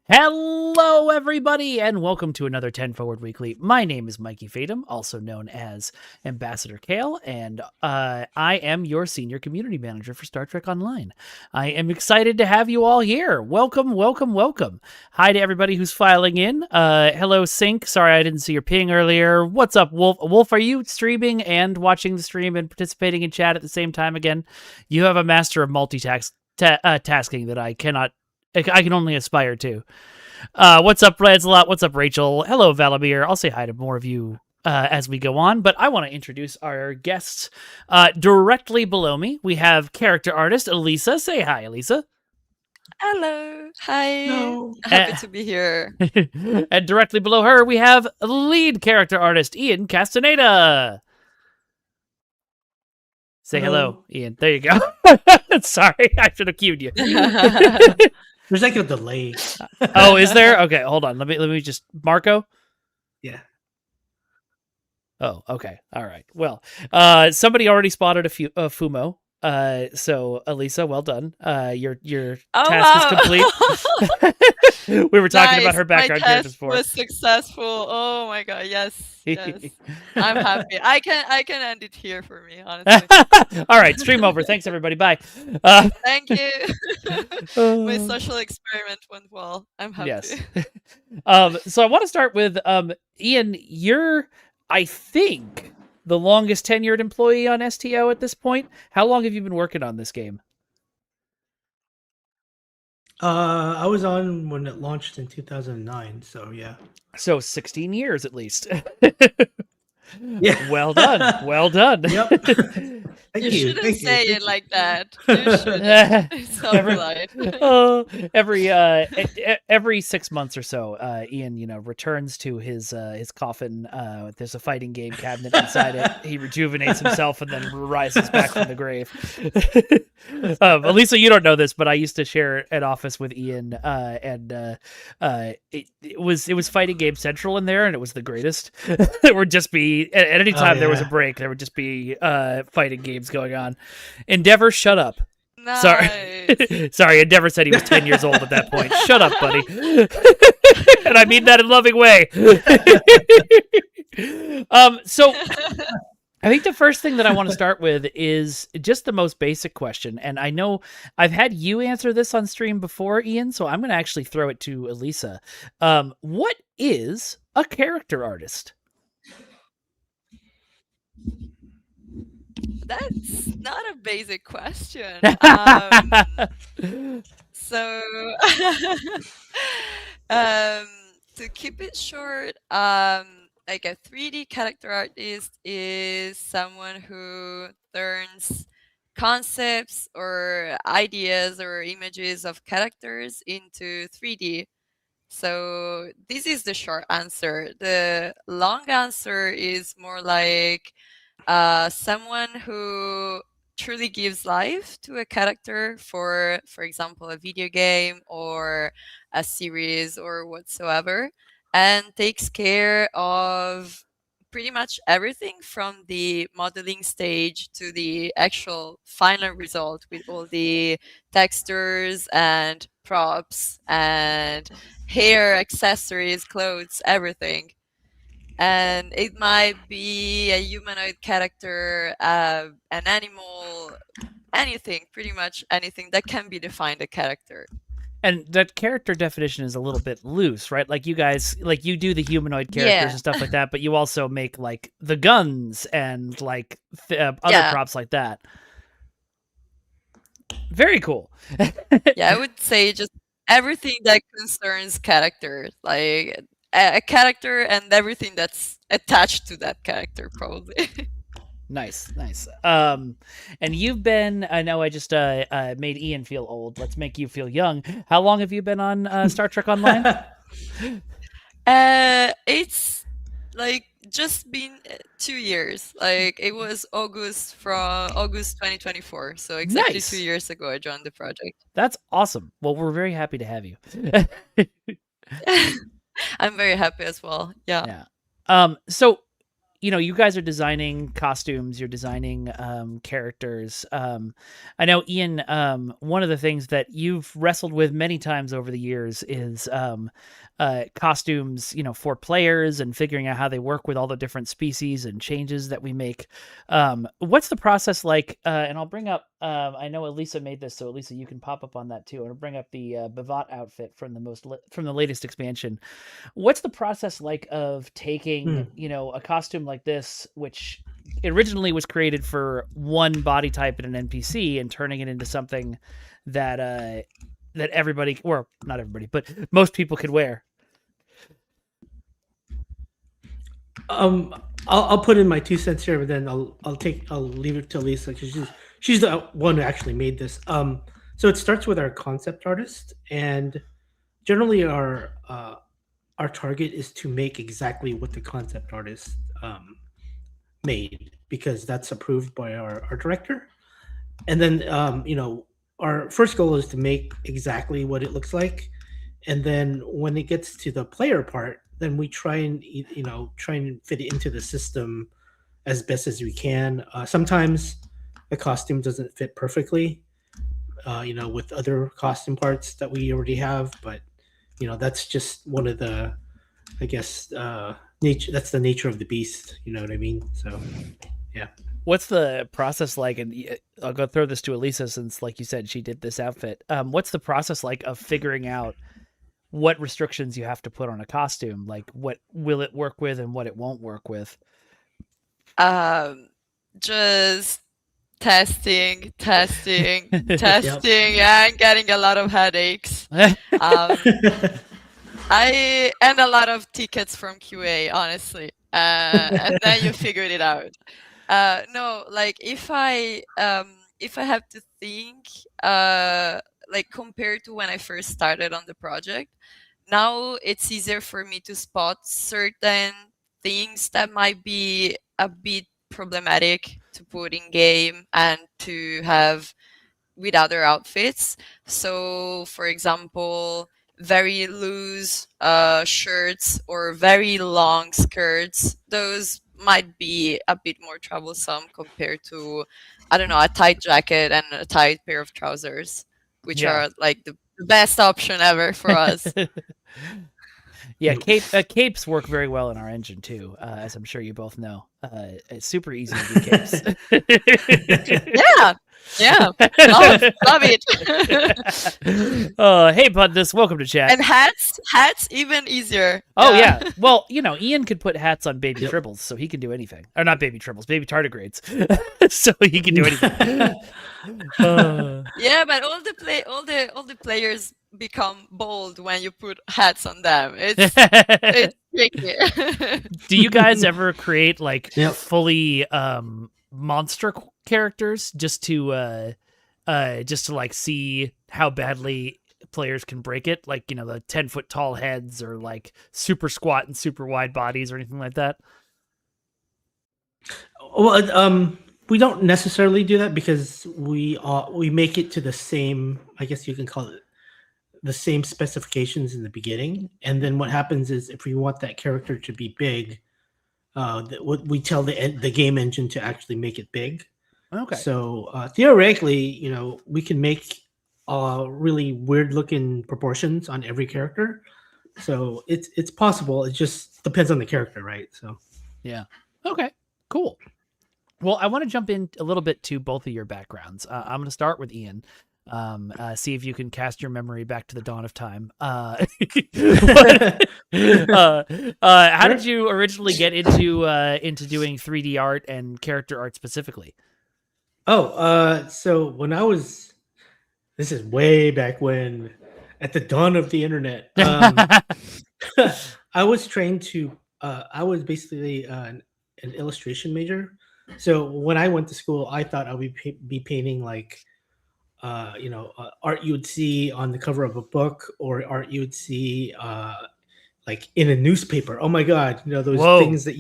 Hello, everybody, and welcome to another 10 Forward Weekly. My name is Mikey Fatum, also known as Ambassador Kale, and I am your senior community manager for Star Trek Online. I am excited to have you all here. Welcome, welcome, welcome. Hi to everybody who's filing in. Hello, Sync. Sorry I didn't see your ping earlier. What's up, Wolf? Wolf, are you streaming and watching the stream and participating in chat at the same time again? You have a master of multitasking that I can only aspire to. What's up, Lancelot? What's up, Rachel? Hello, Valamir. I'll say hi to more of you as we go on, but I want to introduce our guests. Directly below me, we have character artist Elisa. Say hi, Elisa. Hello. Hi. No. Happy to be here. And directly below her, we have lead character artist Ian Castaneda. Say hello, Ian. There you go. Sorry, I should have cued you. There's like a delay. Oh, is there? Okay, hold on. Let me just Marco. Yeah. Oh, okay. All right. Well, somebody already spotted a Fumo. So Elisa, well done. Your task is complete. We were talking about her background characters before. Was successful. Oh my god, yes. I'm happy. I can end it here for me, honestly. All right, stream over. Thanks everybody. Bye. Thank you. My social experiment went well. I'm happy. Yes. So I want to start with Ian, you're I think the longest tenured employee on STO at this point. How long have you been working on this game? I was on when it launched in 2009, so yeah. So 16 years at least. Yeah. Well done. Well done. Yep. You shouldn't say it like that. You shouldn't. It's so polite. Every 6 months or so, Ian, returns to his coffin. There's a fighting game cabinet inside it. He rejuvenates himself and then rises back from the grave. Elisa, you don't know this, but I used to share an office with Ian, and it was fighting game central in there, and it was the greatest. There would just be at any time there was a break, there would just be fighting games going on. Endeavor, shut up. Nice. Sorry, Endeavor said he was 10 years old at that point. Shut up, buddy. And I mean that in a loving way. So I think the first thing that I want to start with is just the most basic question. And I know I've had you answer this on stream before, Ian, so I'm going to actually throw it to Elisa. What is a character artist? That's not a basic question. So, to keep it short, like a 3D character artist is someone who turns concepts or ideas or images of characters into 3D. So this is the short answer. The long answer is more like someone who truly gives life to a character for example, a video game or a series or whatsoever, and takes care of pretty much everything from the modeling stage to the actual final result with all the textures and props and hair, accessories, clothes, everything. And it might be a humanoid character, an animal, anything, pretty much anything that can be defined a character. And that character definition is a little bit loose, right? Like you guys, like you do the humanoid characters and stuff like that, but you also make like the guns and like other props like that. Very cool. Yeah, I would say just everything that concerns character, like a character and everything that's attached to that character, probably. Nice. And you've been, I know I just made Ian feel old. Let's make you feel young. How long have you been on Star Trek Online? It's like just been 2 years. Like it was August 2024. So exactly 2 years ago I joined the project. That's awesome. Well, we're very happy to have you. I'm very happy as well. Yeah. So you guys are designing costumes, you're designing characters. I know, Ian, one of the things that you've wrestled with many times over the years is costumes, for players and figuring out how they work with all the different species and changes that we make. What's the process like? And I'll bring up, I know Elisa made this, so Elisa, you can pop up on that too. I'll bring up the Bavat outfit from the latest expansion. What's the process like of taking, a costume like this, which originally was created for one body type in an NPC, and turning it into something that that everybody, or not everybody, but most people could wear? I'll put in my 2 cents here, but then I'll leave it to Lisa because she's the one who actually made this. So it starts with our concept artist, and generally our target is to make exactly what the concept artist made, because that's approved by our director. And then our first goal is to make exactly what it looks like, and then when it gets to the player part, then we try and fit it into the system as best as we can. Sometimes the costume doesn't fit perfectly, with other costume parts that we already have, but that's just one of the, I guess, nature. That's the nature of the beast. You know what I mean? So, yeah. What's the process like? And I'll go throw this to Elisa, since, like you said, she did this outfit. What's the process like of figuring out what restrictions you have to put on a costume? Like, what will it work with and what it won't work with? Just testing, yeah, and getting a lot of headaches. And a lot of tickets from QA, honestly. And then you figured it out. No, like if I have to think, like compared to when I first started on the project, now it's easier for me to spot certain things that might be a bit problematic to put in game and to have with other outfits. So, for example, very loose shirts or very long skirts, those might be a bit more troublesome compared to, I don't know, a tight jacket and a tight pair of trousers, which are like the best option ever for us. Yeah, capes work very well in our engine too, as I'm sure you both know. It's super easy to do capes. Yeah. Love it. Hey, Budness, welcome to chat. And hats even easier. Oh yeah. Well, Ian could put hats on baby tribbles, so he can do anything. Or not baby tribbles, baby tardigrades. So he can do anything. Yeah, but all the players become bold when you put hats on them. It's tricky. Do you guys ever create like fully monster characters just to like see how badly players can break it, like the 10-foot tall heads, or like super squat and super wide bodies, or anything like that? Well, we don't necessarily do that, because we make it to the same, I guess you can call it, the same specifications in the beginning. And then what happens is, if we want that character to be big, we tell the game engine to actually make it big. Okay. So theoretically, we can make really weird looking proportions on every character. So it's possible. It just depends on the character, right? So yeah. Okay. Cool. Well, I want to jump in a little bit to both of your backgrounds. I'm going to start with Ian. See if you can cast your memory back to the dawn of time. How did you originally get into doing 3D art and character art specifically? So this is way back when, at the dawn of the internet, I was trained to, I was basically an illustration major. So when I went to school, I thought I would be painting like, art you would see on the cover of a book, or art you would see like in a newspaper. Oh my God, those things that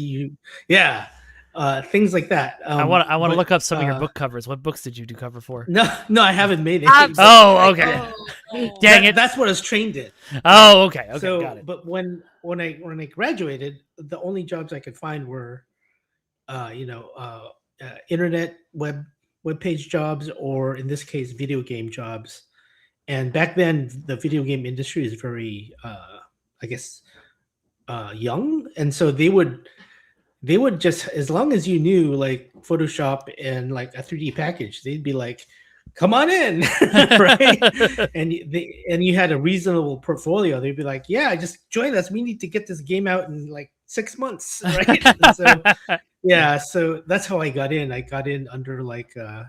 things like that. I want to look up some of your book covers. What books did you do cover for? No, I haven't made it. Oh, okay. Dang it! That's what I was trained in. Oh, okay. Okay, so, got it. But when I graduated, the only jobs I could find were, internet web page jobs, or in this case, video game jobs. And back then, the video game industry is very, I guess, young, and so they would just, as long as you knew like Photoshop and like a 3D package, they'd be like, "Come on in," right? And you had a reasonable portfolio. They'd be like, "Yeah, just join us. We need to get this game out in like 6 months," right? And so yeah, so that's how I got in. I got in under like uh,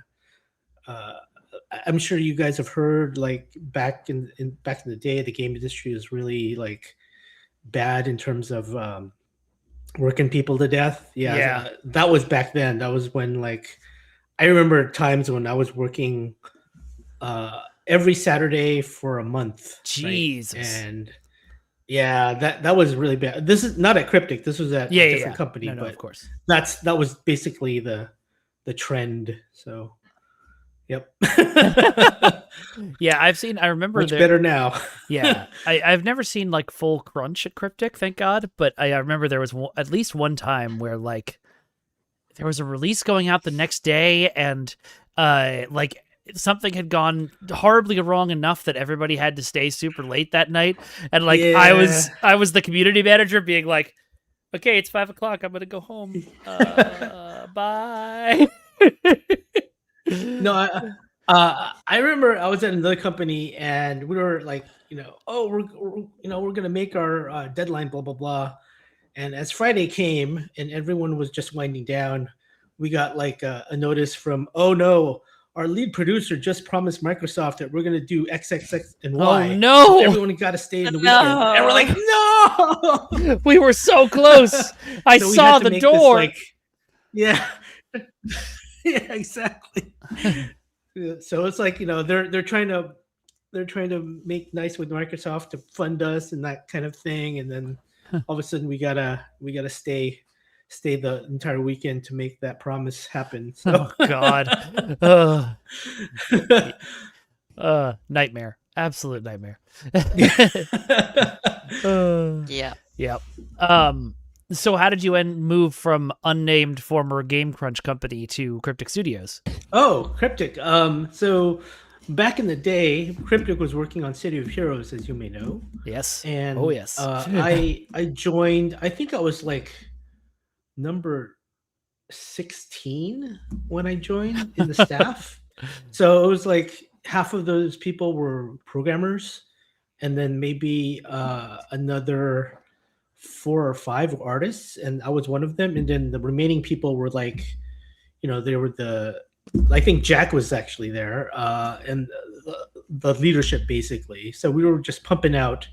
I'm sure you guys have heard like back in the day, the game industry was really like bad in terms of working people to death. Yeah, Yeah. that was back then. That was when like I remember times when I was working every Saturday for a month. Jesus. And yeah, that was really bad. This is not at Cryptic. This was at a different company, No, but of course. that was basically the trend. So, yep. Yeah, I remember Much better now. Yeah, I've never seen like full crunch at Cryptic, thank God. But I remember there was at least one time where like there was a release going out the next day, and like something had gone horribly wrong enough that everybody had to stay super late that night. And like I was the community manager, being like, "Okay, it's 5 o'clock. I'm gonna go home. Bye." No, I remember I was at another company and we were like, oh, we're gonna make our deadline, blah blah blah. And as Friday came and everyone was just winding down, we got like a notice from, oh no, our lead producer just promised Microsoft that we're gonna do XXX and Y. Oh no! So everyone got to stay in the weekend, and we're like, no. We were so close. I So we saw had to the make door. this, like, yeah, yeah, exactly. Yeah, so it's like they're trying to make nice with Microsoft to fund us and that kind of thing, and then all of a sudden we gotta stay the entire weekend to make that promise happen. So Oh God, nightmare, absolute nightmare. Yeah. Yep. So how did you move from unnamed former Game Crunch company to Cryptic Studios? Oh, Cryptic. So back in the day, Cryptic was working on City of Heroes, as you may know. Yes. And Oh yes. I joined. I think I was like number 16 when I joined in the staff. So it was like half of those people were programmers, and then maybe another 4 or 5 artists, and I was one of them. And then the remaining people were like, they were I think Jack was actually there, and the leadership basically. So we were just pumping out.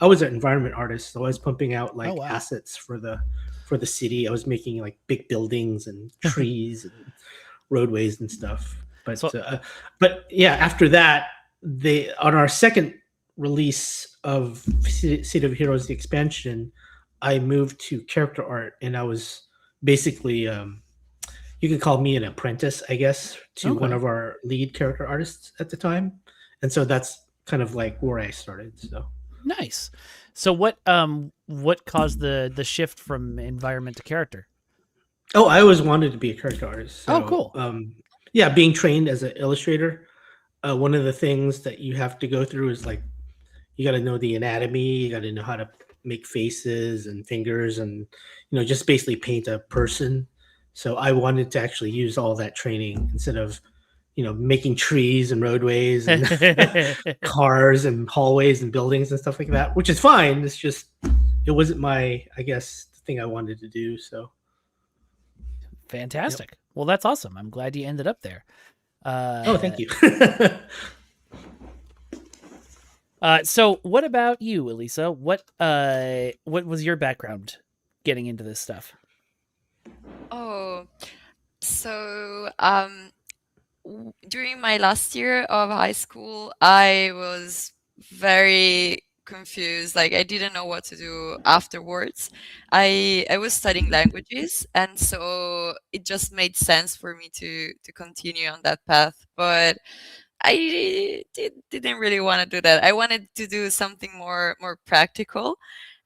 I was an environment artist, so I was pumping out like assets for the city. I was making like big buildings and trees and roadways and stuff. But yeah, after that, on our second release of City of Heroes, the expansion, I moved to character art, and I was basically you could call me an apprentice, I guess, to one of our lead character artists at the time. And so that's kind of like where I started. So nice. So what caused the shift from environment to character? Oh, I always wanted to be a character artist. So, cool. Yeah, being trained as an illustrator, one of the things that you have to go through is like you got to know the anatomy, you got to know how to make faces and fingers, and just basically paint a person. So I wanted to actually use all that training instead of making trees and roadways and cars and hallways and buildings and stuff like that, which is fine. It's just it wasn't my, I guess, the thing I wanted to do. So fantastic. Yep. Well, that's awesome. I'm glad you ended up there. Oh, thank you. So what about you, Elisa? What was your background getting into this stuff? Oh, so during my last year of high school, I was very confused. Like I didn't know what to do afterwards. I was studying languages, and so it just made sense for me to continue on that path. But I didn't really want to do that. I wanted to do something more practical.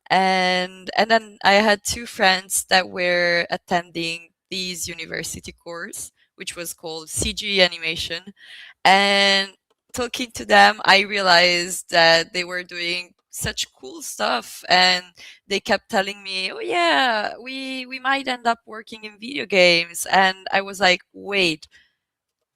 And then I had 2 friends that were attending this university course, which was called CG animation. And talking to them, I realized that they were doing such cool stuff, and they kept telling me, "Oh yeah, we might end up working in video games." And I was like, "Wait,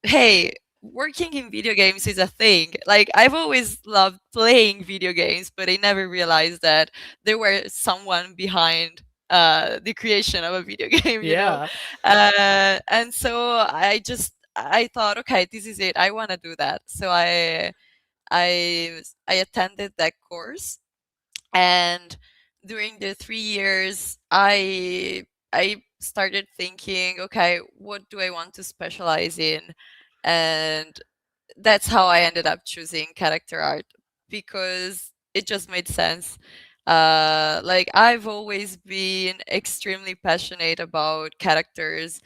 hey, working in video games is a thing." Like, I've always loved playing video games, but I never realized that there were someone behind the creation of a video game, you know? Yeah. And so I thought, okay, this is it. I want to do that. So I attended that course, and during the 3 years, I started thinking, okay, what do I want to specialize in? And that's how I ended up choosing character art, because it just made sense. Like, I've always been extremely passionate about characters.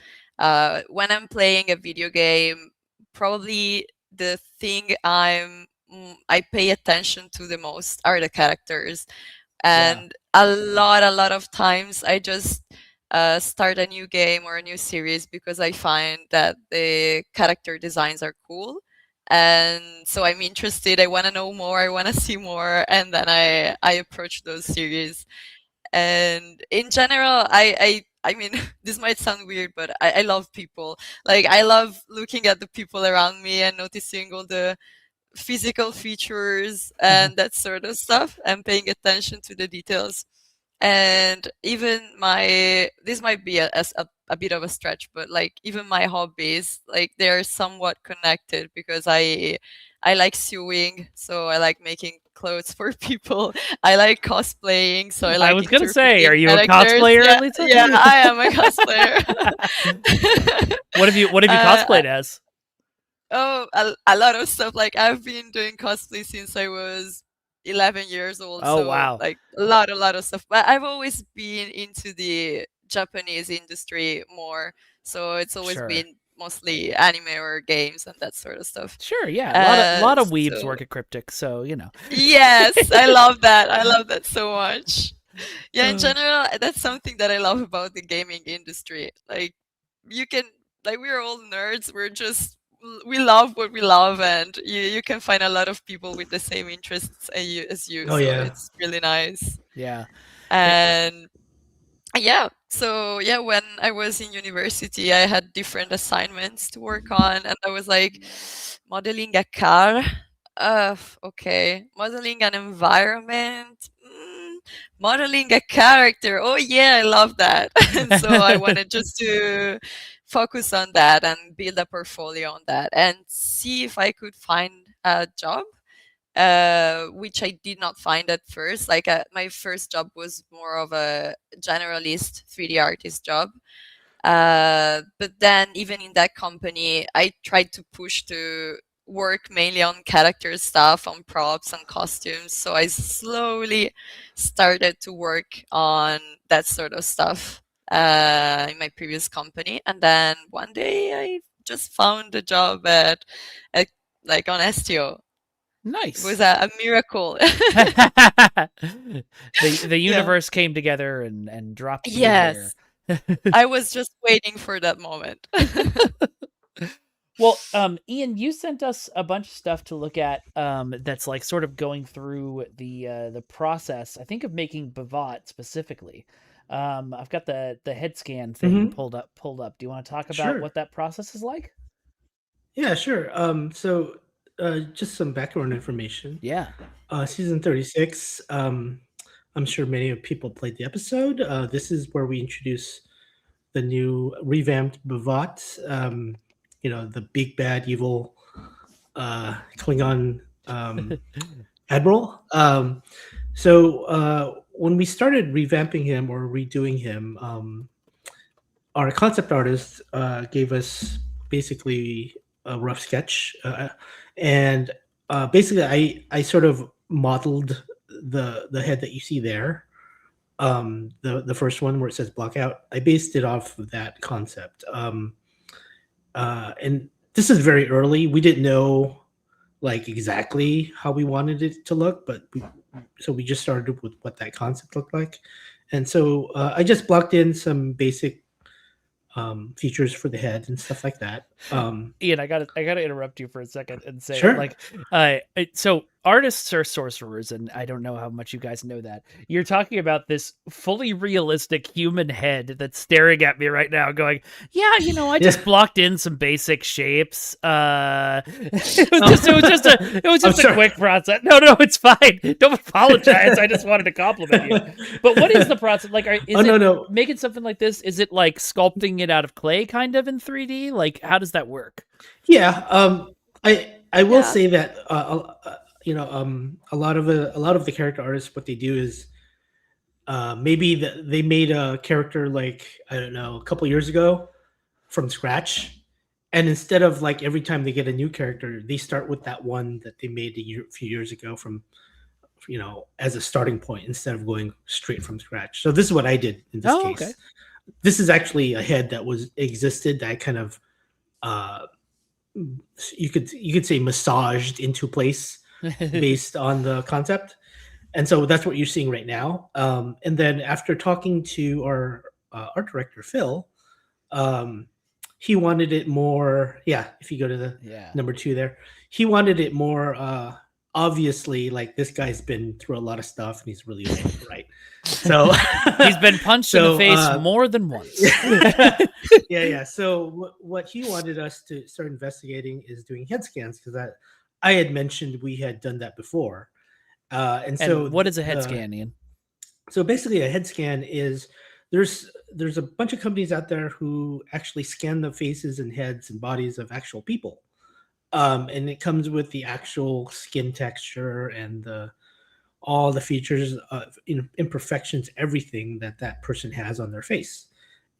When I'm playing a video game, probably the thing I pay attention to the most are the characters. Yeah. And a lot of times I just start a new game or a new series because I find that the character designs are cool, and so I'm interested. I want to know more. I want to see more, and then I approach those series. And in general, I mean, this might sound weird, but I love people. Like, I love looking at the people around me and noticing all the physical features and that sort of stuff, and paying attention to the details. And even this might be a bit of a stretch, but like, even my hobbies, like, they're somewhat connected, because I like sewing, so I like making clothes for people. I like cosplaying, so I I like was gonna say, are interpreting you a characters. cosplayer, Yeah, Lisa? yeah, I am a cosplayer. What have you Uh, cosplayed as? Oh, a lot of stuff. Like, I've been doing cosplay since I was 11 years old. Oh So, wow. like, a lot of stuff. But I've always been into the Japanese industry more. So it's always Sure. been mostly anime or games and that sort of stuff. Sure, yeah. A lot of weebs So work at Cryptic, so you know. yes, I love that. I love that so much. Yeah, in Uh, general, that's something that I love about the gaming industry. Like, you can, like, we're all nerds. We love what we love, and you can find a lot of people with the same interests as you. Oh So yeah. it's really nice. yeah. And yeah, so yeah, when I was in university, I had different assignments to work on, and I was like, modeling a car. Okay, modeling an environment. Modeling a character. Oh yeah, I love that. And so I wanted just to focus on that and build a portfolio on that, and see if I could find a job, which I did not find at first. Like, my first job was more of a generalist 3D artist job. But then, even in that company, I tried to push to work mainly on character stuff, on props and costumes. So I slowly started to work on that sort of stuff in my previous company. And then one day I just found a job at like, on STO. It Nice. was a miracle. the Yeah. universe came together and dropped you Yes. here. I was just waiting for that moment. Well, Ian, you sent us a bunch of stuff to look at that's like sort of going through the process, I think, of making Bavat specifically. I've got the head scan thing pulled up. Do you want to talk about Sure. what that process is like? Yeah, sure. So just some background information. Yeah. Season 36. I'm sure many of people played the episode. This is where we introduce the new revamped Bavat. The big bad evil Klingon admiral. So when we started revamping him or redoing him, our concept artist gave us basically a rough sketch, and basically I sort of modeled the head that you see there, the first one where it says blockout. I based it off of that concept, and this is very early. We didn't know like exactly how we wanted it to look, but we just started with what that concept looked like, and so I just blocked in some basic features for the head and stuff like that. Ian, I gotta interrupt you for a second and say, Sure. like, so artists are sorcerers, and I don't know how much you guys know that. You're talking about this fully realistic human head that's staring at me right now, going, "Yeah, I just blocked in some basic shapes. It was just a quick process. No, it's fine. Don't apologize. I just wanted to compliment you. But what is the process? Like, no. Making something like this? Is it like sculpting it out of clay, kind of in 3D? Like, how does that work? Yeah, I will Yeah. say that a lot of the character artists, what they do is maybe they made a character like, I don't know, a couple years ago from scratch, and instead of like every time they get a new character, they start with that one that they made a few years ago from as a starting point instead of going straight from scratch. So this is what I did in this case. Okay. This is actually a head that existed that I kind of you could say massaged into place based on the concept, and so that's what you're seeing right now. And then after talking to our art director Phil, he wanted it more. Yeah, if you go to the number 2 there, he wanted it more. Obviously, like, this guy's been through a lot of stuff and he's really old, right? So he's been punched in the face more than once. Yeah. So what he wanted us to start investigating is doing head scans, because I had mentioned we had done that before. And so what is a head scan, Ian? So basically, a head scan is there's a bunch of companies out there who actually scan the faces and heads and bodies of actual people. And it comes with the actual skin texture and all the features of imperfections, everything that person has on their face.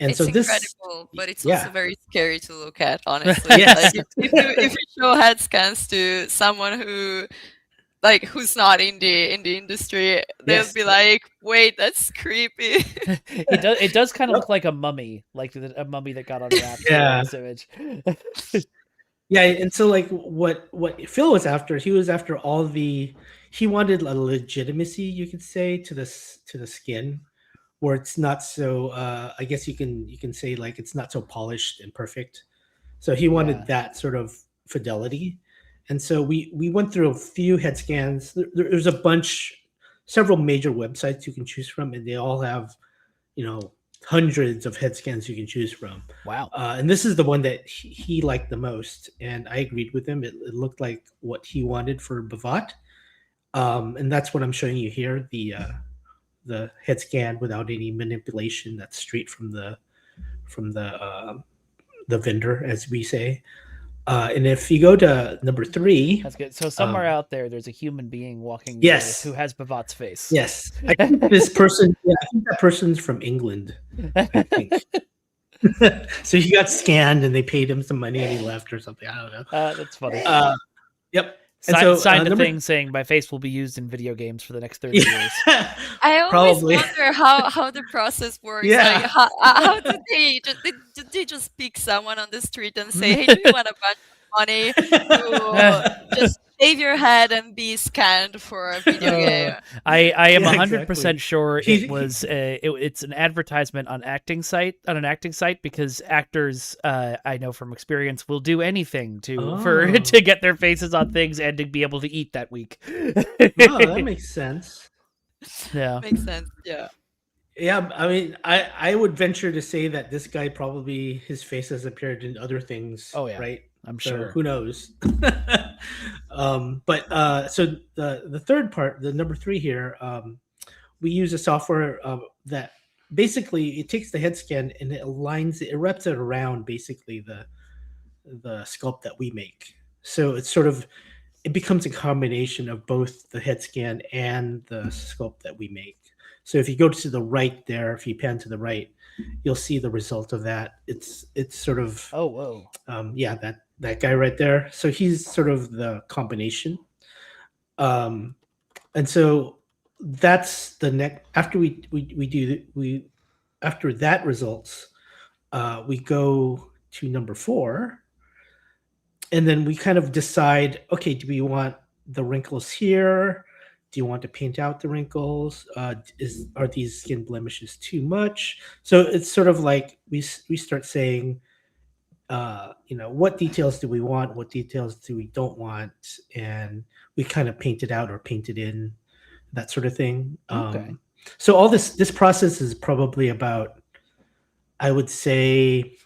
And it's so this incredible, but it's also very scary to look at, honestly. Yes. Like, if you show head scans to someone who's not in the industry, they'll be like, "Wait, that's creepy." It does kind of look like a mummy, like a mummy that got unwrapped. Yeah. In this image. Yeah, and so like what Phil was after, he wanted a legitimacy, you could say, to the skin, where it's not so I guess you can say, like, it's not so polished and perfect. So he wanted that sort of fidelity. And so we went through a few head scans. There's several major websites you can choose from, and they all have hundreds of head scans you can choose from. Wow. And this is the one that he liked the most, and I agreed with him. It looked like what he wanted for Bhavat. And that's what I'm showing you here, the head scan without any manipulation. That's straight from the vendor, as we say. And if you go to number 3, that's good. So somewhere out there's a human being walking who has Bhavat's face. Yes, I think this person. Yeah, I think that person's from England. I think. So he got scanned and they paid him some money and he left or something. I don't know. That's funny. Yep. Signed a thing saying my face will be used in video games for the next 30 years. I always wonder how the process works. Yeah. Like, how did they just pick someone on the street and say, "Hey, do you want a bunch of money to just shave your head and be scanned for a video game?" I am 100% sure it was it's an advertisement on an acting site, because actors, I know from experience, will do anything to get their faces on things and to be able to eat that week. That makes sense. Yeah, makes sense. Yeah. Yeah, I mean, I would venture to say that this guy probably, his face has appeared in other things. Oh yeah, right. I'm so sure. Who knows? But so the third part, the number 3 here, we use a software that basically it takes the head scan and it wraps it around basically the sculpt that we make. So it becomes a combination of both the head scan and the sculpt that we make. So if you go to the right there, if you pan to the right, you'll see the result of that. It's sort of that guy right there. So he's sort of the combination. And so that's the next. After after that results, we go to number 4, and then we kind of decide, okay, do we want the wrinkles here? do you want to paint out the wrinkles? Are these skin blemishes too much? So it's sort of like we start saying, what details do we want? What details do we don't want? And we kind of paint it out or paint it in, that sort of thing. Okay. So all this process is probably about, I would say,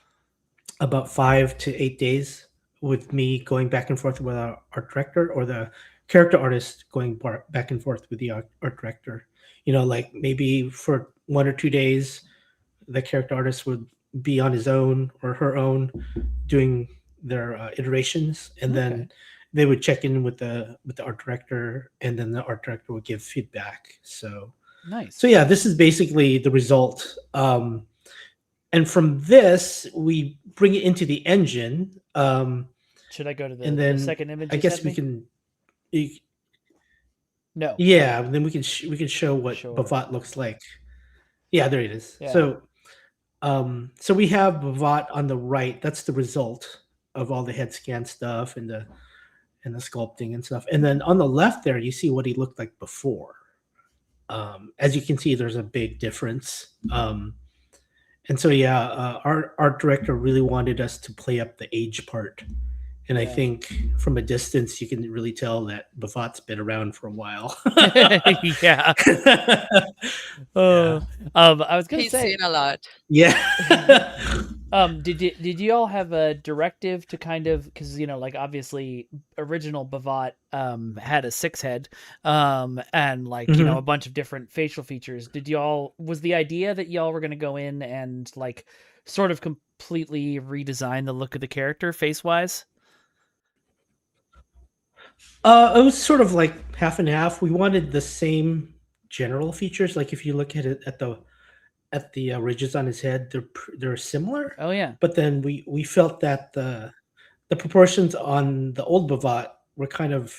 about 5 to 8 days, with me going back and forth with our art director, or the character artist going back and forth with the art director. Like maybe for 1 or 2 days, the character artist would be on his own or her own doing their iterations, and Okay. then they would check in with the art director, and then the art director would give feedback. So Nice. yeah, this is basically the result. And from this, we bring it into the engine. Should I go to and the then second image? I you guess sent we me? can. No. Yeah, then we can show what Sure. Bavat looks like. Yeah, there it is. Yeah. So we have Bavat on the right. That's the result of all the head scan stuff and the sculpting and stuff. And then on the left there, you see what he looked like before. As you can see, there's a big difference. And so our art director really wanted us to play up the age part. And I Yeah. think from a distance, you can really tell that Bavat's been around for a while. Yeah. Yeah. I was gonna He's say, seen a lot. Yeah. did you all have a directive to kind of, because like obviously original Bavat had a 6 head, and like Mhm. a bunch of different facial features. Was the idea that y'all were gonna go in and like sort of completely redesign the look of the character face wise? It was sort of like half and half. We wanted the same general features. Like if you look at it at the ridges on his head, they're similar. Oh yeah. But then we felt that the proportions on the old Bavat were kind of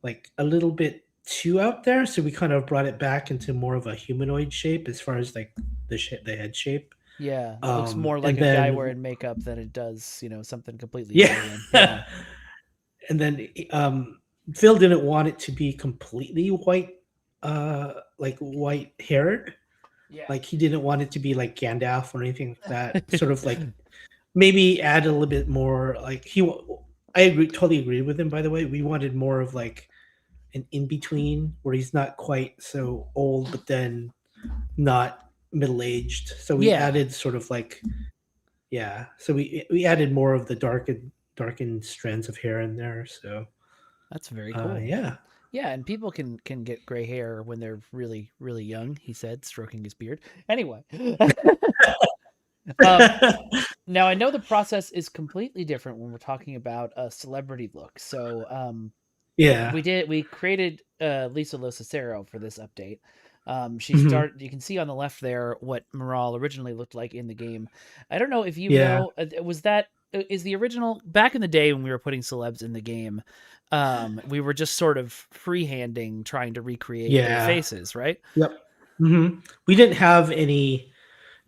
like a little bit too out there, so we kind of brought it back into more of a humanoid shape as far as like the head shape. Yeah, it looks more And like a guy then- wearing makeup than it does, something completely Yeah. alien. Yeah. And then Phil didn't want it to be completely white, like white haired. Yeah. Like he didn't want it to be like Gandalf or anything like that. Sort of like maybe add a little bit more. Like totally agree with him. By the way, we wanted more of like an in between where he's not quite so old, but then not middle aged. So we Yeah. added sort of like, yeah. So we added more of the darkened strands of hair in there. So That's very cool. yeah. Yeah, and people can get gray hair when they're really, really young, he said, stroking his beard. Anyway. Now, I know the process is completely different when we're talking about a celebrity look. So Yeah. we created Lisa Locicero for this update. She Mhm. started, you can see on the left there what Moral originally looked like in the game. I don't know if you Yeah. know, is the original, back in the day when we were putting celebs in the game, we were just sort of freehanding trying to recreate their Yeah. faces, right? Mhm. We didn't have any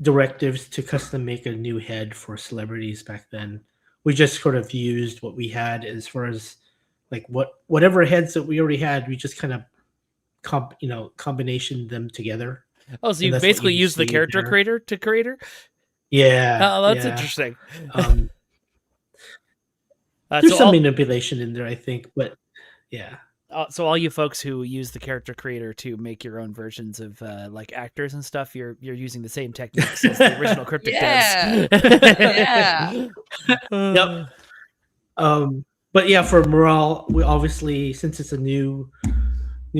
directives to custom make a new head for celebrities back then. We just sort of used what we had as far as like whatever heads that we already had. We just kind of combination them together. Oh, so And you that's what basically you use the see character there. creator to create her? Yeah. Oh, that's yeah. interesting. There's So some all- manipulation in there, I think, but yeah. So all you folks who use the character creator to make your own versions of like actors and stuff, you're using the same techniques as the original Cryptic Yeah. does. Yeah. Yep. But yeah, for Morale, we obviously, since it's a new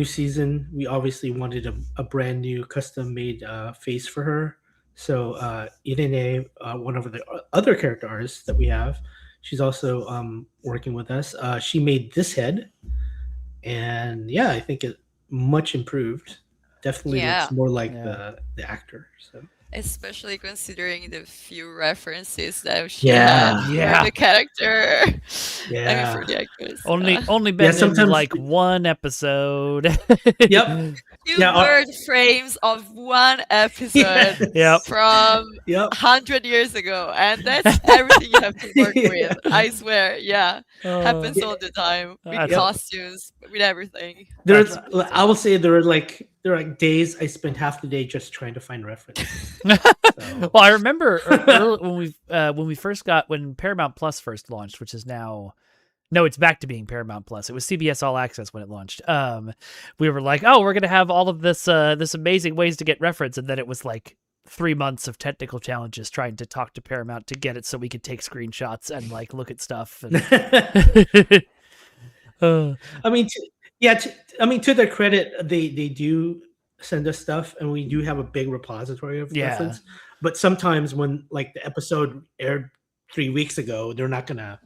season, we obviously wanted a brand new custom made face for her. So Irene, one of the other character artists that we have, she's also working with us. She made this head, and yeah, I think it much improved. Definitely Yeah. looks more like Yeah. the actor. So Especially considering the few references that she Yeah. had for Yeah. the character. I Yeah. mean, for the actors. Only been in sometimes like it- one episode. Yep. few Yeah, word frames of one episode Yep. from Yep. 100 years ago, and that's everything you have to work with. I swear, yeah, happens Yeah. all the time with That's- costumes, with everything. There's, That's- I will say there are like days I spent half the day just trying to find references. So, Well, I remember when Paramount Plus first launched, which is now. No, it's back to being Paramount Plus. It was CBS All Access when it launched. We were like, oh, we're gonna have all of this this amazing ways to get reference, and then it was like 3 months of technical challenges trying to talk to Paramount to get it so we could take screenshots and like look at stuff. And... I mean, to their credit, they do send us stuff, and we do have a big repository of Yeah. reference. But sometimes when like the episode aired 3 weeks ago, they're not gonna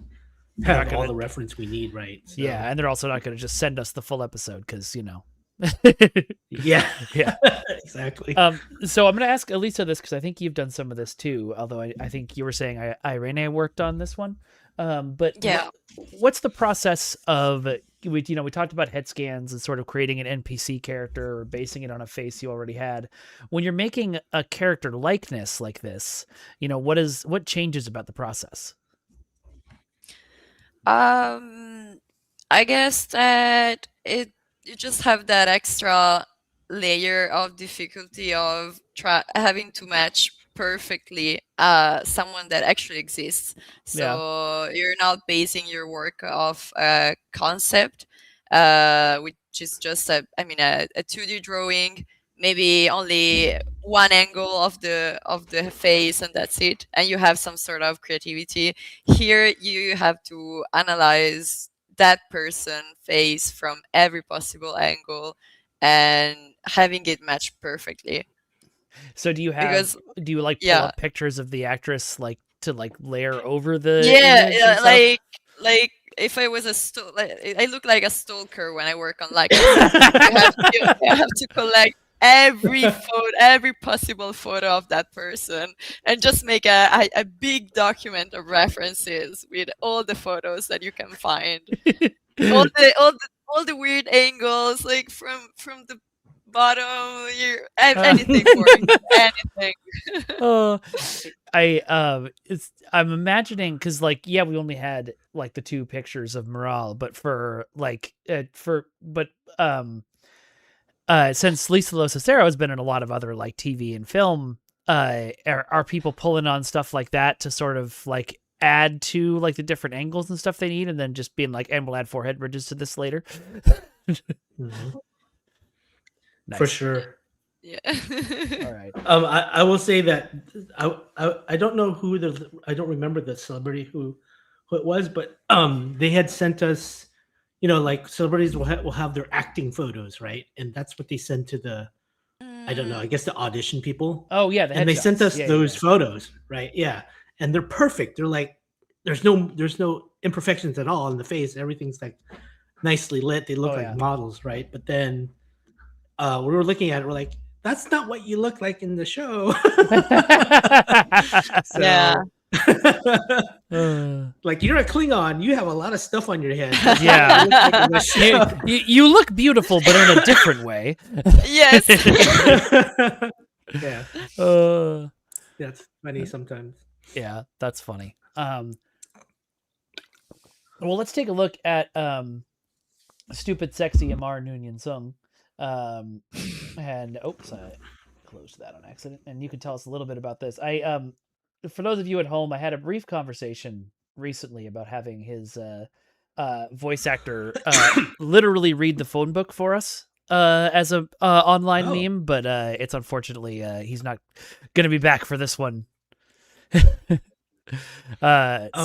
have all the reference we need, right? So, Yeah, and they're also not going to just send us the full episode because, you know. yeah, Yeah. exactly. So I'm going to ask Elisa this because I think you've done some of this too, although I think you were saying Irene worked on this one. But Yeah. what's the process of, we talked about head scans and sort of creating an NPC character or basing it on a face you already had. When you're making a character likeness like this, what changes about the process? I guess that you just have that extra layer of difficulty of having to match perfectly someone that actually exists. So you're not basing your work off a concept, which is just a 2D drawing, maybe only one angle of the face, and that's it, and you have some sort of creativity. Here you have to analyze that person face from every possible angle and having it match perfectly. So do you pull up pictures of the actress like to like layer over the image and stuff? like if I was I look like a stalker when I work on likeness. you have to collect every possible photo of that person and just make a big document of references with all the photos that you can find, all the weird angles, like from the bottom, anything works. Anything. I'm imagining because we only had like the 2 pictures of Morale, but since Lisa Locicero has been in a lot of other like TV and film, are people pulling on stuff like that to sort of like add to like the different angles and stuff they need, and then just being like, and we'll add forehead ridges to this later? Mhm. Nice. For sure. Yeah. All right. I will say that I don't know I don't remember the celebrity who it was, but they had sent us, like celebrities will have their acting photos, right? And that's what they send to the, I don't know, I guess the audition people. Oh yeah, and they sent us those photos, right? Yeah, and they're perfect. They're like, there's no imperfections at all in the face. Everything's like nicely lit. They look like models, right? But then we were looking at it, we're like, that's not what you look like in the show. Yeah. Like, you're a Klingon, you have a lot of stuff on your head. Yeah. You look like in the show. you look beautiful, but in a different way. Yes. Yeah. That's funny sometimes. Yeah, that's funny. Well, let's take a look at Stupid Sexy Amar Noonien Sung. And oops, I closed that on accident. And you can tell us a little bit about this. For those of you at home, I had a brief conversation recently about having his voice actor literally read the phone book for us as a online meme, but it's unfortunately he's not going to be back for this one.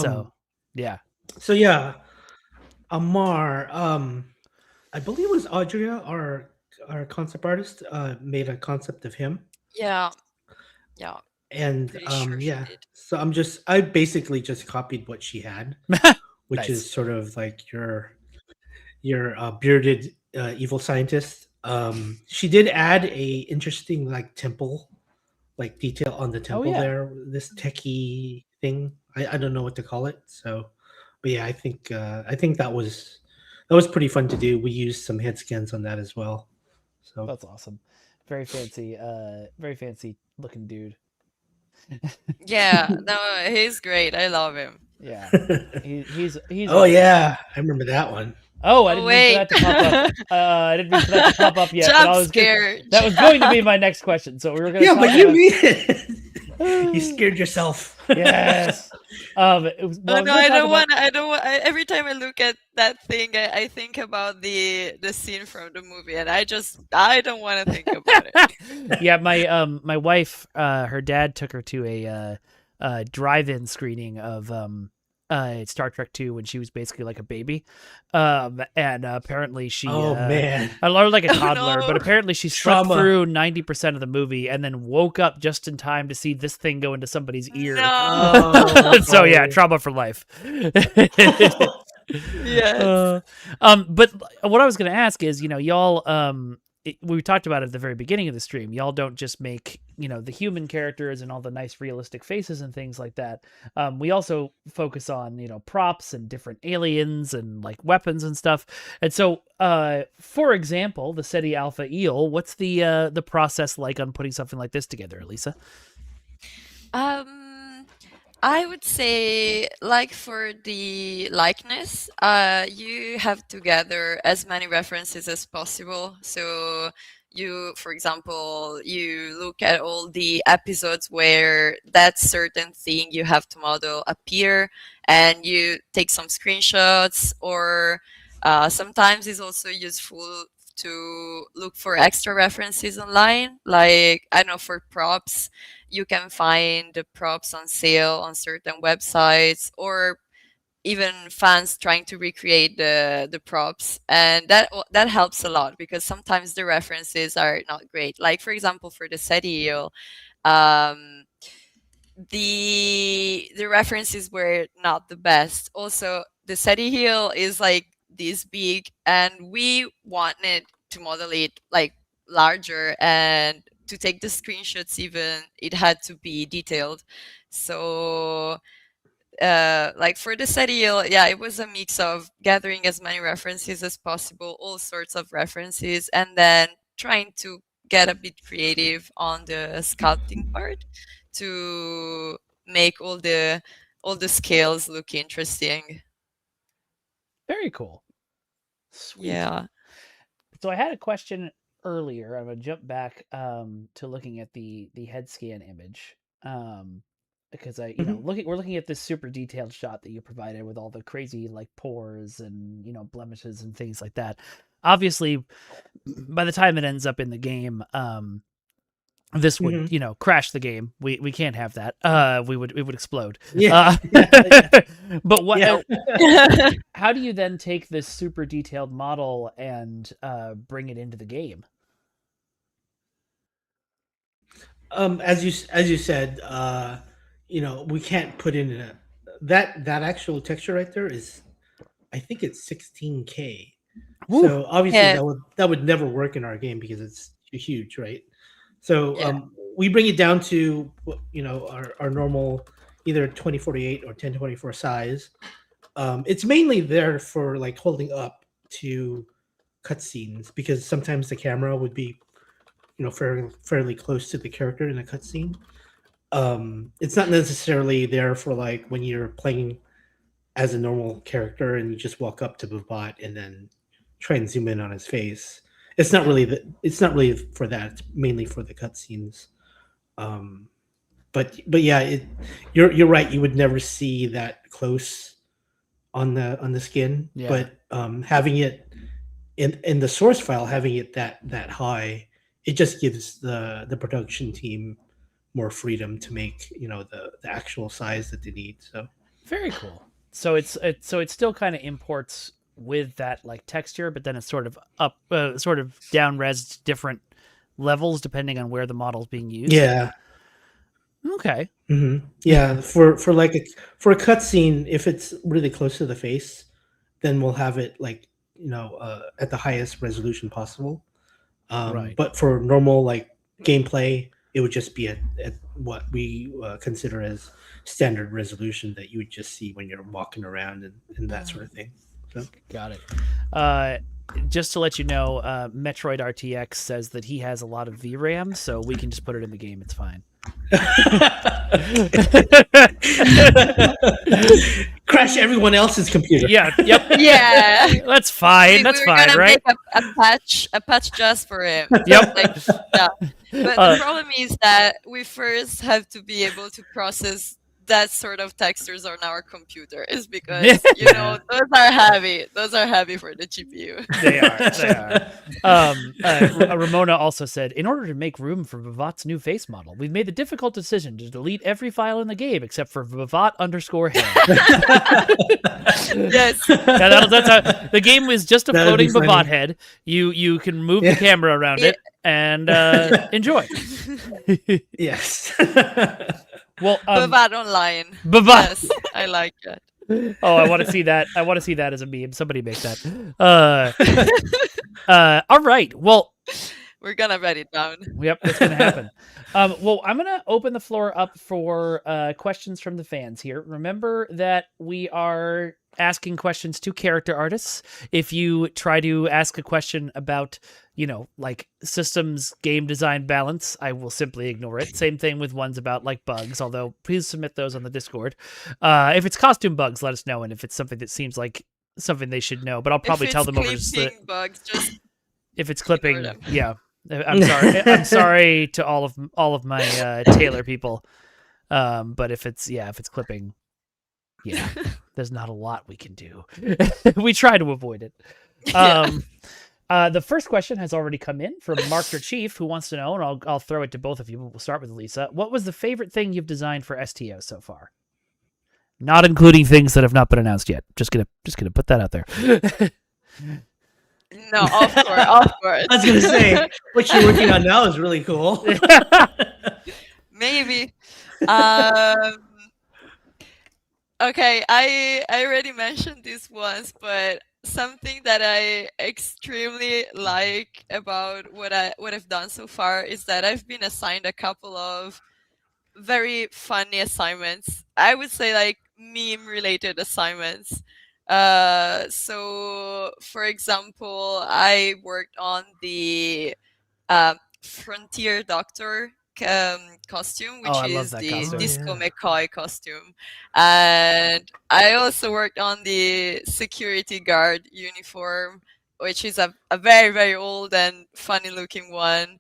So yeah, Amar, I believe it was Audria, our concept artist, made a concept of him. Yeah. And Pretty sure she did. so I basically just copied what she had, which Nice. is sort of like your bearded evil scientist. She did add a interesting like temple, like detail on the temple there. This techie thing. I don't know what to call it. So, but yeah, I think that was pretty fun to do. We used some head scans on that as well. So That's awesome. Very fancy looking dude. Yeah, no, he's great. I love him. Yeah. He's oh yeah, I remember that one. Oh, I Oh didn't mean for wait. that to pop up. I didn't mean for that to pop up yet. But Jump I was scare. that was going to be my next question. So we were going to Yeah, talk but you about made it. You scared yourself. yes. It was, well, Oh I was no, gonna I talk don't about- want. I don't want. Every time I look at that thing, I think about the scene from the movie, and I don't want to think about it. Yeah, my wife, her dad took her to a drive-in screening of Star Trek 2 when she was basically like a baby, and apparently she Oh man. I learned like a Oh, toddler, but no. apparently she slept Trauma. through 90% of the movie and then woke up just in time to see this thing go into somebody's ear. No. So yeah, Oh. trauma for life. Yes. But what I was going to ask is, y'all, we talked about it at the very beginning of the stream. Y'all don't just make, the human characters and all the nice realistic faces and things like that. We also focus on, props and different aliens and like weapons and stuff. And so, for example, the SETI Alpha Eel, what's the process like on putting something like this together, Elisa? I would say, like for the likeness, you have to gather as many references as possible. So you, for example, you look at all the episodes where that certain thing you have to model appear, and you take some screenshots, or sometimes it's also useful to look for extra references online. Like, I don't know, for props, you can find the props on sale on certain websites, or even fans trying to recreate the props, and that helps a lot, because sometimes the references are not great. Like, for example, for the SETI Eel, the references were not the best. Also, the SETI Eel is like this big, and we wanted to model it like larger, and to take the screenshots even, it had to be detailed. So like for the SETI Eel, yeah, it was a mix of gathering as many references as possible, all sorts of references, and then trying to get a bit creative on the sculpting part to make all the scales look interesting. Very cool. Sweet. Yeah. So I had a question earlier. I'm gonna jump back to looking at the head scan image. Because we're looking at this super detailed shot that you provided with all the crazy like pores and blemishes and things like that. Obviously, by the time it ends up in the game, this would crash the game. We can't have that. It would explode. Yeah. But what? Yeah. How do you then take this super detailed model and bring it into the game? As you said, we can't put in that actual texture right there is, I think it's 16K. Woo. So obviously Yeah. that would never work in our game because it's huge, right? So Yeah. we bring it down to our normal either 2048 or 1024 size. It's mainly there for like holding up to cutscenes, because sometimes the camera would be fairly close to the character in a cutscene. It's not necessarily there for like when you're playing as a normal character and you just walk up to Bobot and then try and zoom in on his face. It's not really for that. It's mainly for the cutscenes. But yeah, you're right. You would never see that close on the skin. Yeah. But having it in the source file, having it that high, it just gives the production team more freedom to make the actual size that they need. So very cool. So it still kind of imports with that like texture, but then it's sort of up, sort of down res different levels depending on where the model's being used. yeah. Okay. Mm-hmm. Yeah, for a cutscene, if it's really close to the face, then we'll have it like at the highest resolution possible. Right. But for normal like gameplay, it would just be at what we consider as standard resolution that you would just see when you're walking around and that sort of thing. So. Got it. just to let you know, Metroid RTX says that he has a lot of VRAM, so we can just put it in the game. It's fine. Crash everyone else's computer. Yeah. Yep. Yeah. That's fine. That's we were fine, gonna right? make a patch just for him. Yep. Like, yeah. But Uh, the problem is that we first have to be able to process that sort of textures on our computer, is because those are heavy. Those are heavy for the GPU. They are. Ramona also said, in order to make room for Vivat's new face model, we've made the difficult decision to delete every file in the game except for Vivat_head. Yes. Yeah, that's how the game was just a That'd be floating funny. Vivat head. You can move the Yeah. camera around it and enjoy. Yes. Well, Vivat Online. Vivat. Yes, I like that. Oh, I want to see that. I want to see that as a meme. Somebody make that. All right. Well, We're gonna write it down. yep, that's gonna happen. Well, I'm gonna open the floor up for questions from the fans here. Remember that we are asking questions to character artists. If you try to ask a question about, like systems, game design, balance, I will simply ignore it. Same thing with ones about like bugs, although please submit those on the Discord. If it's costume bugs, let us know, and if it's something that seems like something they should know, but I'll probably tell them over just clipping bugs, just if it's clipping. them. Yeah. I'm sorry. I'm sorry to all of my Taylor people. But if it's clipping, yeah, there's not a lot we can do. We try to avoid it. The first question has already come in from Mark your Chief, who wants to know, and I'll throw it to both of you, but we'll start with Lisa. What was the favorite thing you've designed for STO so far? Not including things that have not been announced yet. Just gonna put that out there. No, of course. I was gonna say what you're working on now is really cool. Maybe. Okay, I already mentioned this once, but something that I extremely like about what I've done so far is that I've been assigned a couple of very funny assignments. I would say like meme related assignments. So for example, I worked on the Frontier Doctor costume, which I love is that the costume. Disco McCoy costume, and I also worked on the security guard uniform, which is a very, very old and funny looking one,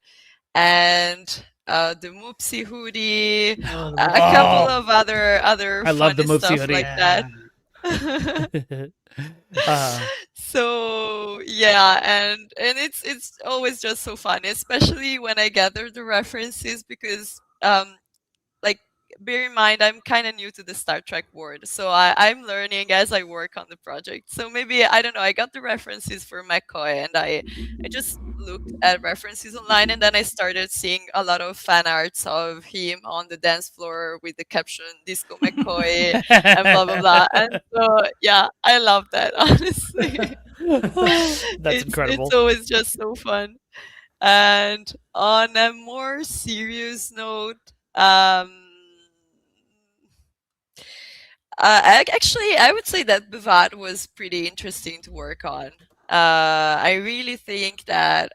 and the Moopsie hoodie, Oh, a couple of other I love the funny Moopsie stuff hoodie. like that. Uh, So yeah, and it's always just so fun, especially when I gather the references, because like, bear in mind I'm kind of new to the Star Trek world, so I'm learning as I work on the project. So maybe, I don't know, I got the references for McCoy, and I just looked at references online, and then I started seeing a lot of fan arts of him on the dance floor with the caption Disco McCoy and blah blah blah. And so yeah, I love that, honestly. That's incredible. It's always just so fun. And on a more serious note, actually, I would say that Vivat was pretty interesting to work on. I really think that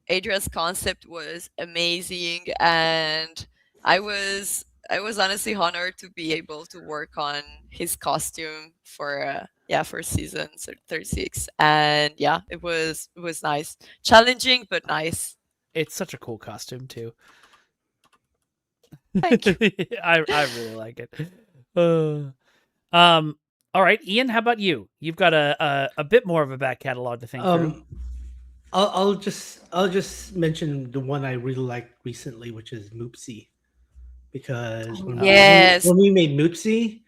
Adria's concept was amazing, and I was honestly honored to be able to work on his costume for season 36, and yeah, it was nice, challenging but nice. It's such a cool costume too. Thank you. I really like it. All right, Ian, how about you? You've got a bit more of a back catalog to think through. I'll just mention the one I really liked recently, which is Moopsie, because Yes. when we made Moopsie,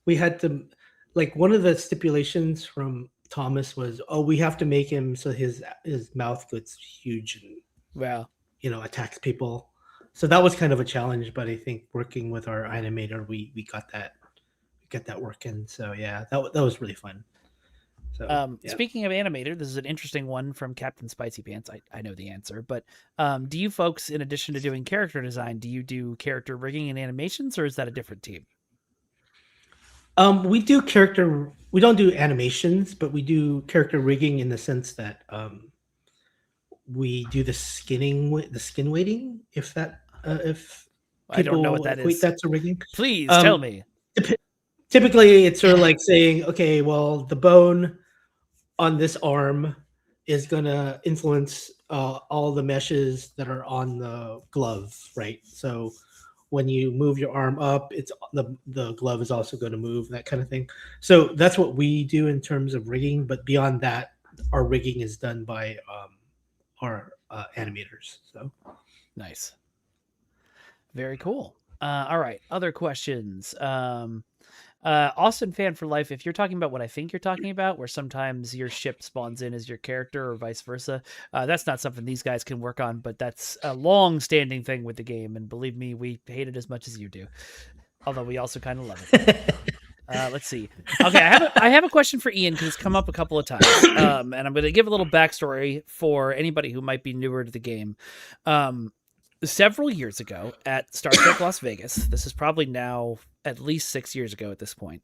we had to, like, one of the stipulations from Thomas was, we have to make him so his mouth gets huge and Wow. attacks people. So that was kind of a challenge, but I think working with our animator, we got that working. So yeah, that was really fun. So yeah. Speaking of animator, this is an interesting one from Captain Spicy Pants. I know the answer, but do you folks, in addition to doing character design, do you do character rigging and animations, or is that a different team? We do character. We don't do animations, but we do character rigging in the sense that we do the skin weighting. If that, if I don't know what people that equate is. that to rigging, Please Um, tell me. typically it's sort of like saying, okay, well, the bone on this arm is going to influence all the meshes that are on the glove, right? So when you move your arm up, it's the glove is also going to move, that kind of thing. So that's what we do in terms of rigging. But beyond that, our rigging is done by our animators. So Nice. Very cool. All right. Other questions. Austin fan for life. If you're talking about what I think you're talking about, where sometimes your ship spawns in as your character or vice versa, that's not something these guys can work on, but that's a long-standing thing with the game. And believe me, we hate it as much as you do. Although we also kind of love it. Let's see. Okay, I have a question for Ian because it's come up a couple of times, and I'm going to give a little backstory for anybody who might be newer to the game. Several years ago at Star Trek Las Vegas, this is probably now at least 6 years ago at this point,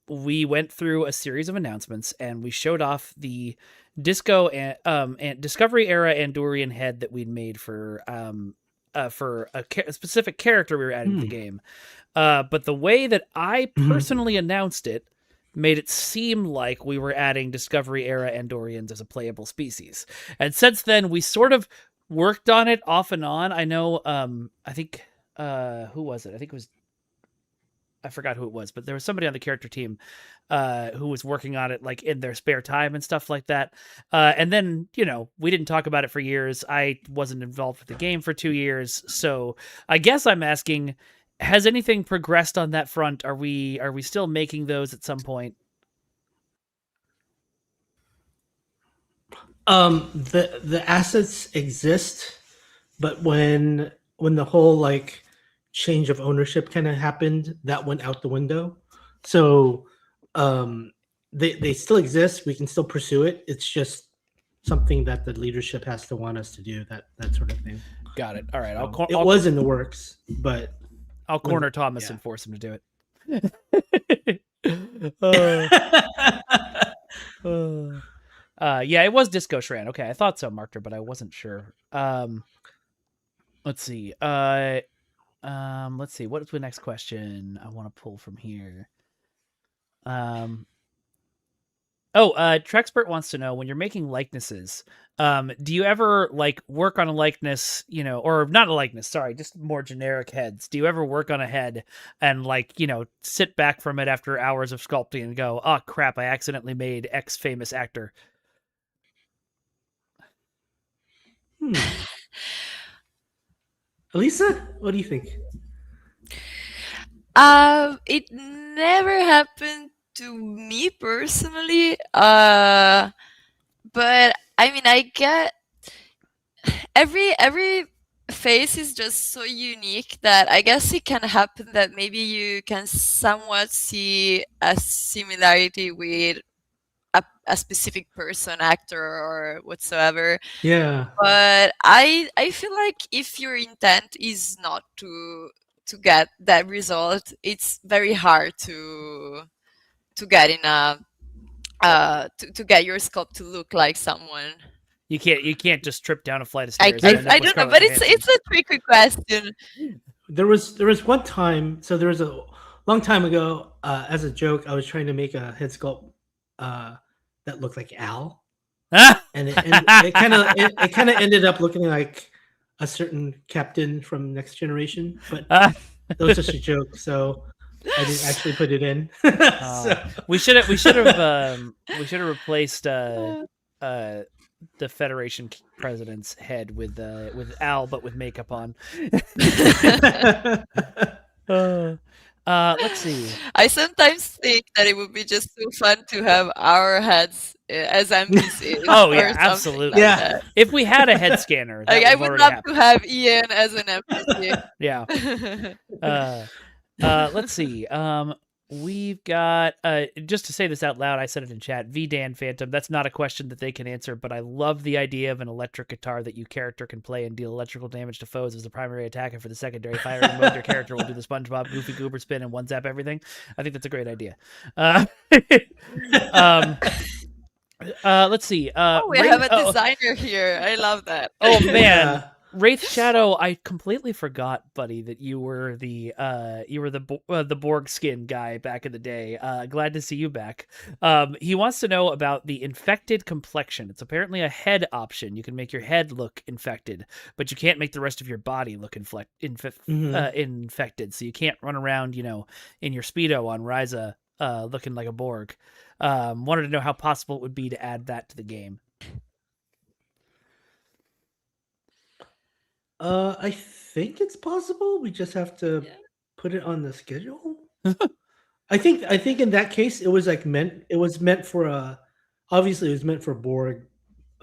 we went through a series of announcements and we showed off the Disco and Discovery era Andorian head that we'd made for a specific character we were adding to the game. But the way that I personally announced it made it seem like we were adding Discovery era Andorians as a playable species. And since then, we sort of worked on it off and on. I know, I think, who was it? I think it was, I forgot who it was, but there was somebody on the character team who was working on it like in their spare time and stuff like that. And then, you know, we didn't talk about it for years. I wasn't involved with the game for 2 years. So I guess I'm asking, has anything progressed on that front? Are we still making those at some point? The assets exist, but when the whole like change of ownership kind of happened, that went out the window. So they still exist. We can still pursue it. It's just something that the leadership has to want us to do, that sort of thing. Got it. All right. So it was in the works, but I'll corner Thomas and force him to do it. Yeah, it was Disco Shran. Okay, I thought so, Markter, but I wasn't sure. Let's see. Let's see. What is the next question I want to pull from here? Trexpert wants to know, when you're making likenesses, do you ever like work on a likeness, you know, or not a likeness, sorry, just more generic heads. Do you ever work on a head and like, you know, sit back from it after hours of sculpting and go, oh crap, I accidentally made X famous actor? Elisa, what do you think? It never happened to me personally. But I mean, I get every face is just so unique that I guess it can happen that maybe you can somewhat see a similarity with a specific person, actor, or whatsoever. Yeah. But I feel like if your intent is not to get that result, it's very hard to get in a to get your sculpt to look like someone. You can't just trip down a flight of stairs. I don't know, but it's a tricky question. There was one time, so there was a long time ago, as a joke, I was trying to make a head sculpt that looked like Al, and it kind of ended up looking like a certain captain from Next Generation, but that was just a joke, so I didn't actually put it in. So. We should have replaced the Federation president's head with Al, but with makeup on. Let's see. I sometimes think that it would be just so fun to have our heads as NPCs. Oh yeah, absolutely. Yeah. That. If we had a head scanner, like, I would love to have Ian as an NPC. Yeah. Let's see. We've got just to say this out loud, I said it in chat. V Dan Phantom. That's not a question that they can answer, but I love the idea of an electric guitar that your character can play and deal electrical damage to foes as the primary attack, and for the secondary firing mode, your character will do the SpongeBob Goofy Goober spin and one zap everything. I think that's a great idea. Let's see. we have a designer here. I love that. Oh man. Yeah. Wraith Shadow, I completely forgot, buddy, that you were the Borg skin guy back in the day. Glad to see you back. He wants to know about the infected complexion. It's apparently a head option. You can make your head look infected, but you can't make the rest of your body look infected. So you can't run around, in your Speedo on Ryza looking like a Borg. Wanted to know how possible it would be to add that to the game. I think it's possible. We just have to put it on the schedule. I think in that case it was meant for obviously it was meant for Borg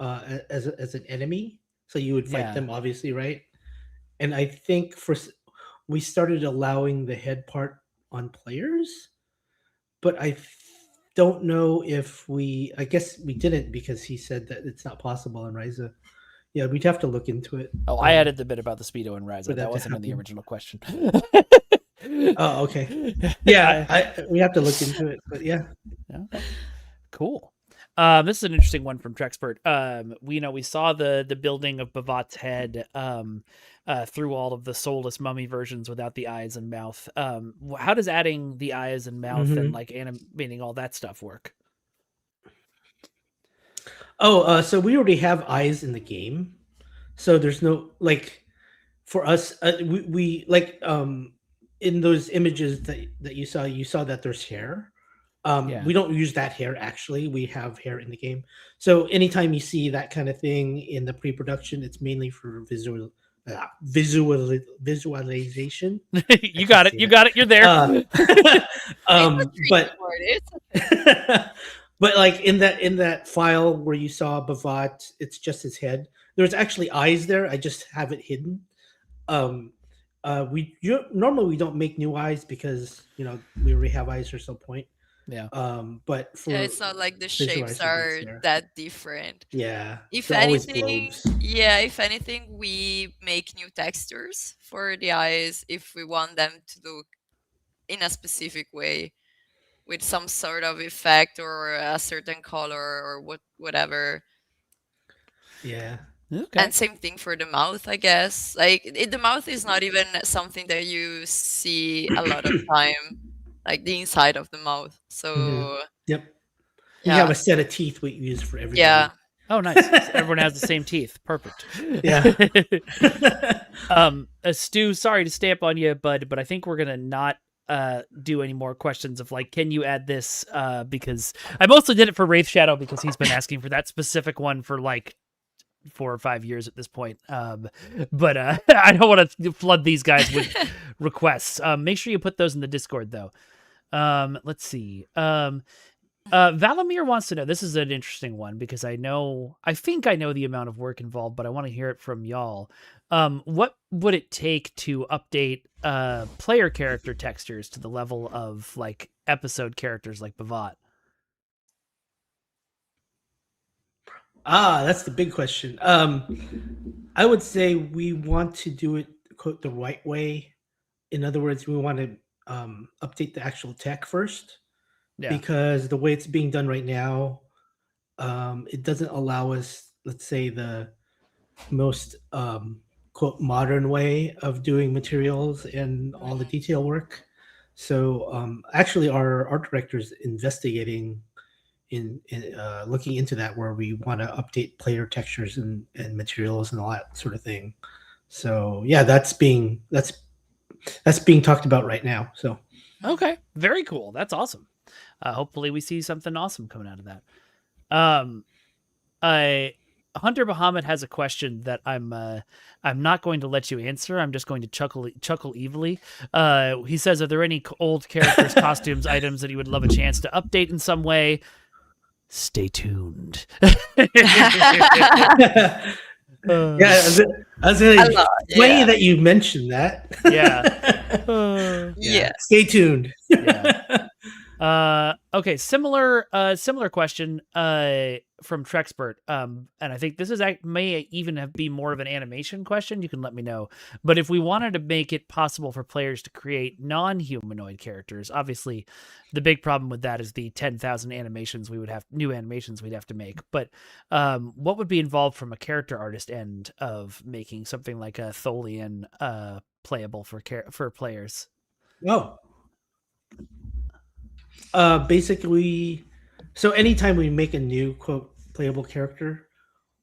as an enemy, so you would fight them, obviously, right? And I think we started allowing the head part on players, but I don't know if I guess we didn't because he said that it's not possible in Ryza. Yeah, we'd have to look into it. Oh, I added the bit about the Speedo and Ryza. That wasn't in the original question. Oh, okay. Yeah, we have to look into it, but yeah. Okay. Cool. This is an interesting one from Trexpert. We saw the building of Bavat's head through all of the soulless mummy versions without the eyes and mouth. How does adding the eyes and mouth and like animating all that stuff work? Oh, so we already have eyes in the game, so there's no for us. We in those images that you saw that there's hair. We don't use that hair actually. We have hair in the game, so anytime you see that kind of thing in the pre-production, it's mainly for visualization. You got it. You're there. But like in that file where you saw Bavat, it's just his head. There's actually eyes there. I just have it hidden. Normally we don't make new eyes because we already have eyes for some point. Yeah. But it's not like the shapes are that different. Yeah. If anything, we make new textures for the eyes if we want them to look in a specific way, with some sort of effect or a certain color or whatever. Yeah. Okay. And same thing for the mouth, I guess. The mouth is not even something that you see a lot of time, like the inside of the mouth. So yep. You have a set of teeth we use for everything. Yeah. Oh, nice. Everyone has the same teeth. Perfect. Yeah. Stu, sorry to stay up on you, bud, but I think we're gonna not do any more questions of can you add this, because I mostly did it for Wraith Shadow because he's been asking for that specific one for 4 or 5 years at this point. But I don't want to flood these guys with requests. Make sure you put those in the Discord though. Let's see. Valamir wants to know, this is an interesting one because I think I know the amount of work involved, but I want to hear it from y'all. What would it take to update player character textures to the level of episode characters like Bavat? That's the big question. I would say we want to do it the right way. In other words, we want to update the actual tech first. Yeah. Because the way it's being done right now, it doesn't allow us, let's say, the most quote modern way of doing materials and all the detail work. So actually our art director is investigating in looking into that, where we want to update player textures and materials and all that sort of thing. So yeah, that's being talked about right now. So okay, very cool. That's awesome. Hopefully we see something awesome coming out of that. Hunter Bahamut has a question that I'm not going to let you answer. I'm just going to chuckle evilly. He says, are there any old characters, costumes, items that he would love a chance to update in some way? Stay tuned. I was funny that you mentioned that. Yeah. Stay tuned. Yeah. Okay, similar question from Trexpert. And I think this may even be more of an animation question. You can let me know. But if we wanted to make it possible for players to create non-humanoid characters, obviously the big problem with that is the 10,000 animations new animations we'd have to make. But what would be involved from a character artist end of making something like a Tholian playable for players? Oh. Basically, so anytime we make a new quote playable character,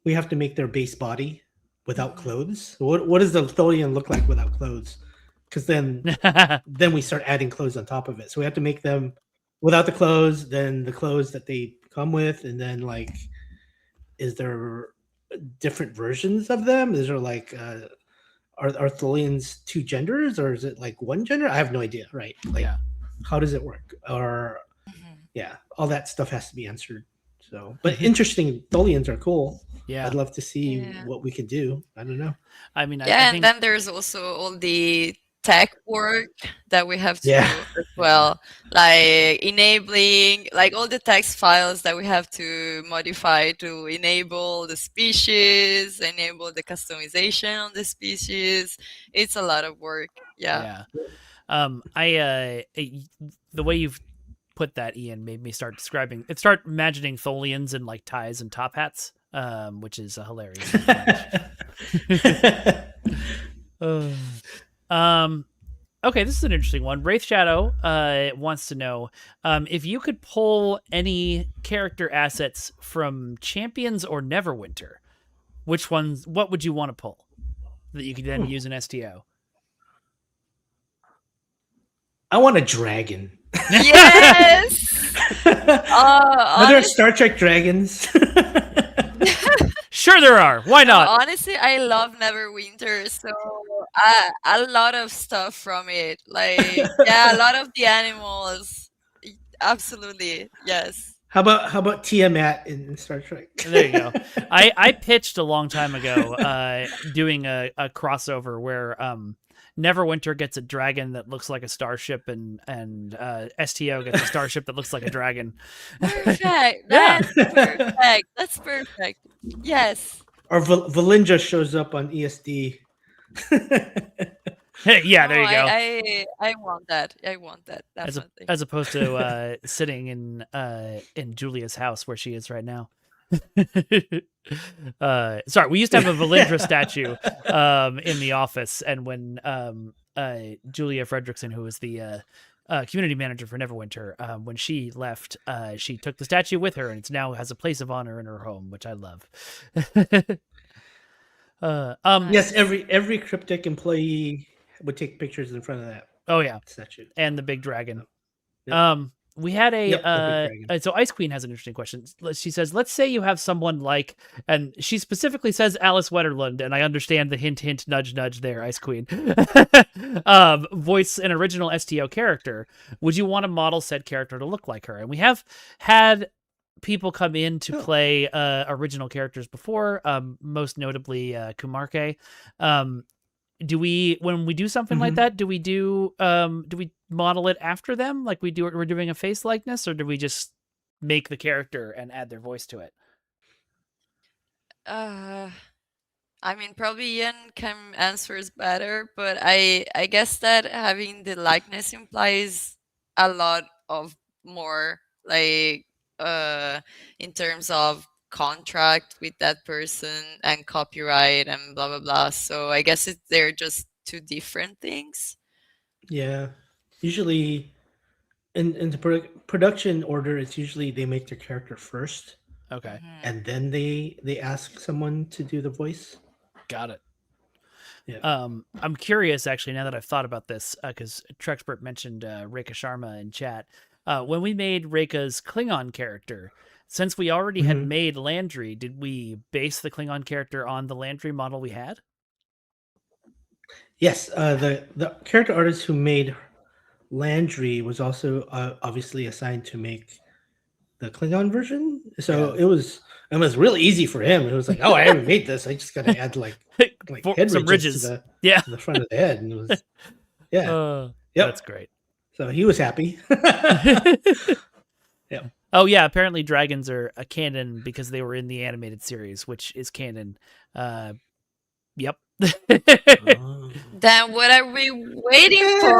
we have to make their base body without clothes. What does the Tholian look like without clothes? Because then we start adding clothes on top of it. So we have to make them without the clothes, then the clothes that they come with, and then like, is there different versions of them? Is there like are Tholians two genders, or is it like one gender? I have no idea. Right? Like, Yeah. how does it work? Or Mhm. yeah, all that stuff has to be answered. So, but interesting. Tholians are cool. Yeah. I'd love to see Yeah. what we could do. I don't know. I mean, Yeah, I and think then there's also all the tech work that we have to Yeah. do as well, like enabling like all the text files that we have to modify to enable the species, enable the customization on the species. It's a lot of work. Yeah. The way you've put that, Ian, made me start imagining Tholians in like ties and top hats, which is a hilarious. Okay, this is an interesting one. Wraith Shadow wants to know if you could pull any character assets from Champions or Neverwinter, what would you want to pull that you could then use in STO? I want a dragon. Yes. Are there Star Trek dragons? Sure, there are. Why not? Honestly, I love Neverwinter, so a lot of stuff from it. Like, yeah, a lot of the animals. Absolutely, yes. How about Tiamat in Star Trek? There you go. I pitched a long time ago doing a crossover where Neverwinter gets a dragon that looks like a starship, and STO gets a starship that looks like a dragon. Perfect. That's perfect. That's perfect. Yes. Or Valinja shows up on ESD. Yeah, there you go. I want that. I want that definitely. As opposed to sitting in Julia's house where she is right now. Sorry, we used to have a Valindra statue in the office, and when Julia Fredrickson, who was the community manager for Neverwinter, when she left, she took the statue with her, and it now has a place of honor in her home, which I love. Yes, every cryptic employee would take pictures in front of that. Oh yeah, statue and the big dragon. Yep. We had a Yep, the big dragon. so Ice Queen has an interesting question. She says, let's say you have someone like, and she specifically says Alice Wetterlund, and I understand the hint, nudge, there, Ice Queen. Voice an original STO character. Would you want to model said character to look like her? And we have had people come in to play original characters before, most notably Kumarke. When we do something like that, do we model it after them, like we're doing a face likeness, or do we just make the character and add their voice to it? I mean, probably Ian can answers better, but I guess that having the likeness implies a lot of more, like in terms of contract with that person and copyright and blah blah blah. So I guess they're just two different things. Yeah, usually in the production order, it's usually they make their character first, Okay, and then they ask someone to do the voice. got it. Yeah. I'm curious, actually, now that I've thought about this, because Trexpert mentioned Rekha Sharma in chat. When we made Rekha's Klingon character, since we already had made Landry, did we base the Klingon character on the Landry model we had? Yes, the character artist who made Landry was also obviously assigned to make the Klingon version. So it was really easy for him. It was like, oh, I already made this. I just got to add like head some ridges to to the front of the head, and it was Yep. That's great. So he was happy. Yeah. Oh yeah, apparently dragons are a canon because they were in the animated series, which is canon. Yep. Then what are we waiting for?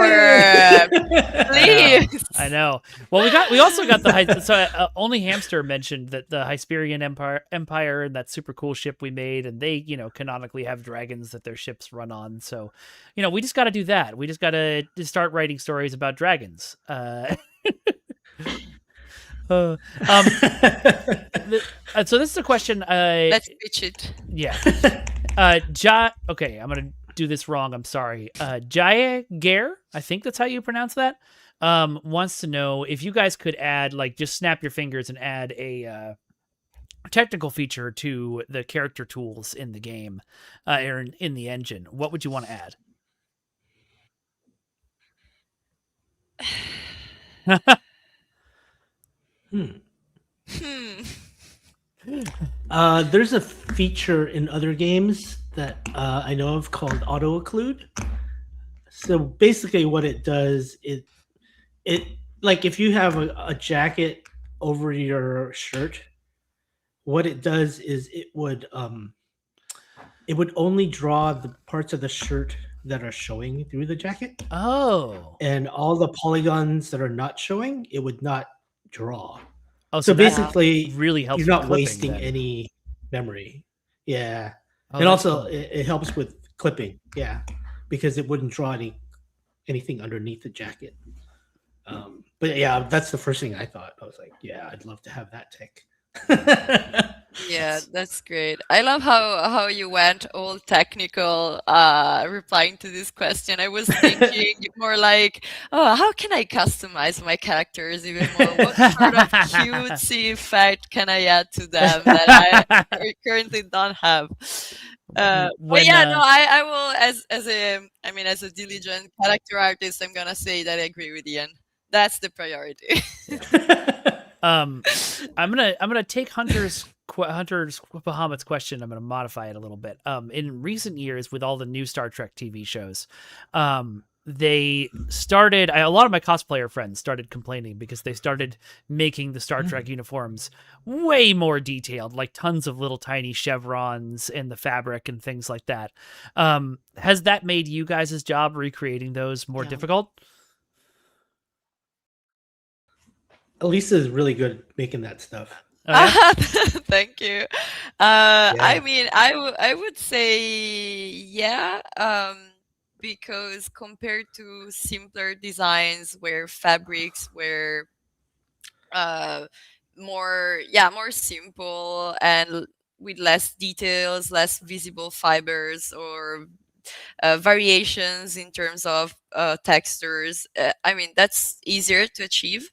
Please. I know. Well, we also got the Only Hamster mentioned that the Hysperion Empire and that super cool ship we made, and they canonically have dragons that their ships run on. So, we just got to do that. We just got to start writing stories about dragons. So this is a question. Let's pitch it. Yeah. Okay, I'm gonna do this wrong. I'm sorry. Jaya Gare, I think that's how you pronounce that. Wants to know if you guys could add, like, just snap your fingers and add a technical feature to the character tools in the game, or in the engine. What would you want to add? There's a feature in other games that I know of called auto occlude. So basically, what it does it like if you have a jacket over your shirt, what it does is it would only draw the parts of the shirt that are showing through the jacket. Oh. And all the polygons that are not showing, it would not draw. Oh, so basically, really helps. You're not wasting any memory. Yeah, and also cool. it helps with clipping. Yeah, because it wouldn't draw anything underneath the jacket. But yeah, that's the first thing I thought. I was like, yeah, I'd love to have that tech. Yeah, that's great. I love how you went all technical replying to this question. I was thinking more like, oh, how can I customize my characters even more? What sort of cutesy effect can I add to them that I currently don't have? But yeah, no, I will as a diligent character artist, I'm gonna say that I agree with Ian. That's the priority. I'm gonna take Hunter's Bahamut's question. I'm gonna modify it a little bit. In recent years, with all the new Star Trek TV shows, they started. A lot of my cosplayer friends started complaining because they started making the Star Trek uniforms way more detailed, like tons of little tiny chevrons in the fabric and things like that. Has that made you guys' job recreating those more difficult? Elisa is really good at making that stuff. Oh, yeah? Thank you. I mean, I would say yeah, because compared to simpler designs where fabrics were more simple and with less details, less visible fibers or variations in terms of textures. I mean, that's easier to achieve.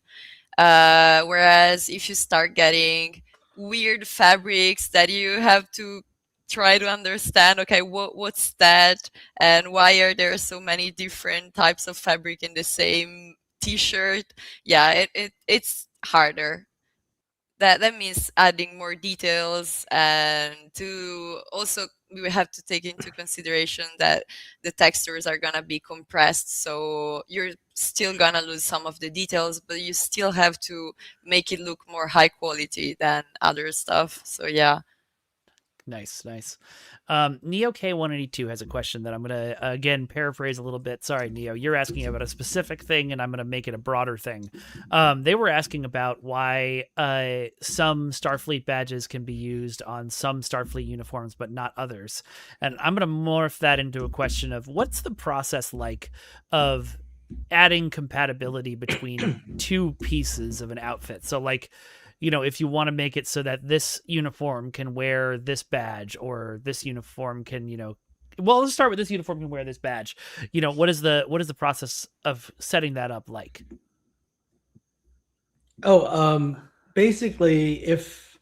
Whereas if you start getting weird fabrics that you have to try to understand, okay, what's that, and why are there so many different types of fabric in the same t-shirt? Yeah, it's harder. That means adding more details, and to also we have to take into consideration that the textures are gonna be compressed, so you're still gonna lose some of the details, but you still have to make it look more high quality than other stuff. So yeah. Nice. Neo K182 has a question that I'm going to, again, paraphrase a little bit. Sorry, Neo, you're asking about a specific thing, and I'm going to make it a broader thing. They were asking about why some Starfleet badges can be used on some Starfleet uniforms, but not others. And I'm going to morph that into a question of what's the process like of adding compatibility between two pieces of an outfit. So, like, if you want to make it so that this uniform can wear this badge, or this uniform can, well, let's start with this uniform can wear this badge. What is the process of setting that up like? Basically, if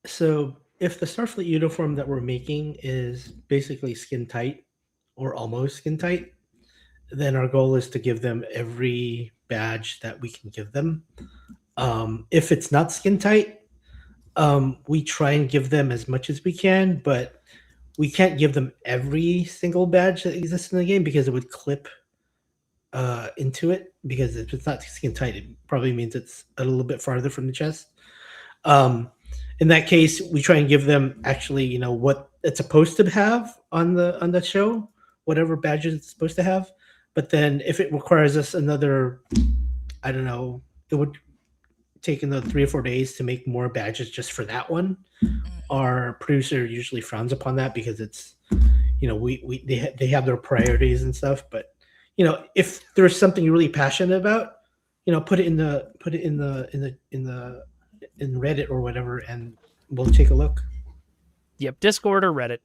the Starfleet uniform that we're making is basically skin tight or almost skin tight, then our goal is to give them every badge that we can give them. If it's not skin tight, we try and give them as much as we can, but we can't give them every single badge that exists in the game because it would clip into it, because if it's not skin tight, it probably means it's a little bit farther from the chest. Um, in that case, we try and give them actually, what it's supposed to have on the show, whatever badges it's supposed to have. But then if it requires us another, I don't know, it would take another 3 or 4 days to make more badges just for that one. Our producer usually frowns upon that, because it's, they have their priorities and stuff. But if there's something you're really passionate about, put it in Reddit or whatever, and we'll take a look. Yep, Discord or Reddit.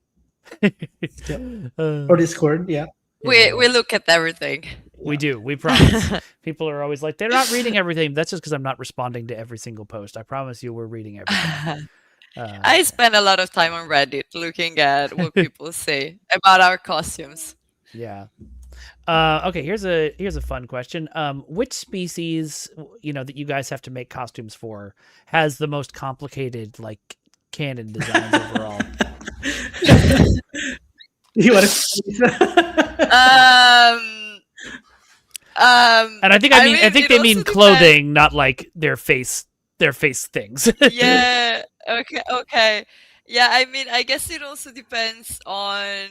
Or Discord, yeah. We look at everything. We do. We promise. People are always like, they're not reading everything. That's just because I'm not responding to every single post. I promise you, we're reading everything. I spend a lot of time on Reddit looking at what people say about our costumes. Yeah. Okay, here's a fun question. Which species, that you guys have to make costumes for, has the most complicated canon designs overall? You want to? And I think I think they mean clothing, not like their face things. Yeah. Okay. Yeah. I mean, I guess it also depends on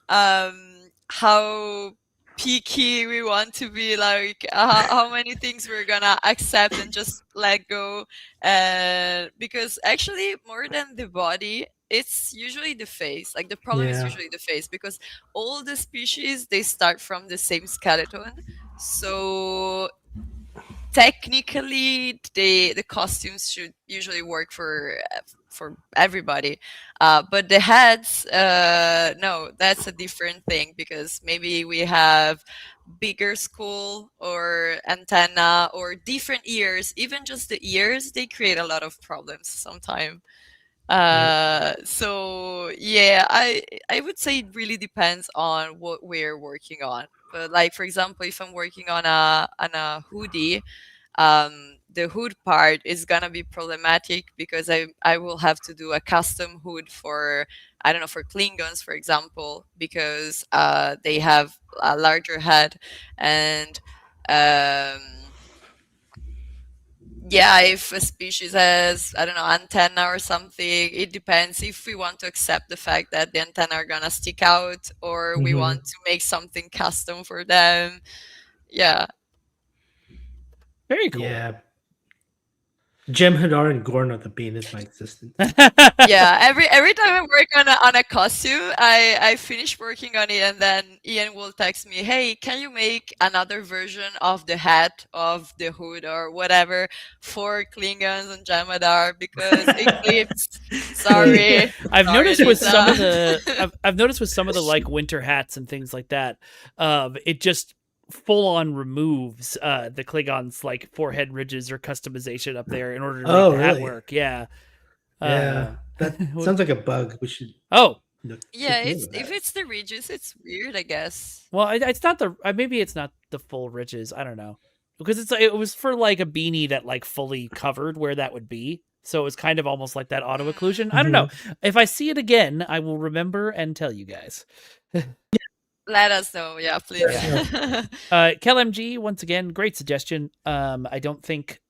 how picky we want to be, like how many things we're gonna accept and just let go. Because actually, more than the body, it's usually the face. Like the problem is usually the face, because all the species, they start from the same skeleton. So technically, the costumes should usually work for everybody, but the heads, no, that's a different thing, because maybe we have bigger skull or antenna or different ears. Even just the ears, they create a lot of problems sometimes. So yeah, I would say it really depends on what we're working on. But like, for example, if I'm working on a hoodie, the hood part is gonna be problematic, because I will have to do a custom hood for, I don't know, for Klingons, for example, because they have a larger head. And yeah, if a species has, I don't know, antenna or something, it depends if we want to accept the fact that the antenna are gonna stick out, or we want to make something custom for them. Yeah. Very cool. Yeah. Jem'Hadar and Gorn are the bane of my existence. Yeah, every time I work on a costume, I finish working on it, and then Ian will text me, "Hey, can you make another version of the hat, of the hood, or whatever for Klingons and Jem'Hadar, because Eclipse, sorry." I've Sorry, noticed with Lisa. some of the I've noticed with some of the like winter hats and things like that, it just full on removes the Klingons' like forehead ridges or customization up there in order to make the hat really? work. Yeah. Yeah, that sounds like a bug. We should. Oh, Yeah, take note of if that. it's the ridges, it's weird, I guess. well, it's not the maybe it's not the full ridges. I don't know, because it was for like a beanie that like fully covered where that would be. So it was kind of almost like that auto occlusion. I don't know. If I see it again, I will remember and tell you guys. Let us know, yeah, please. KelMG, once again, great suggestion. I don't think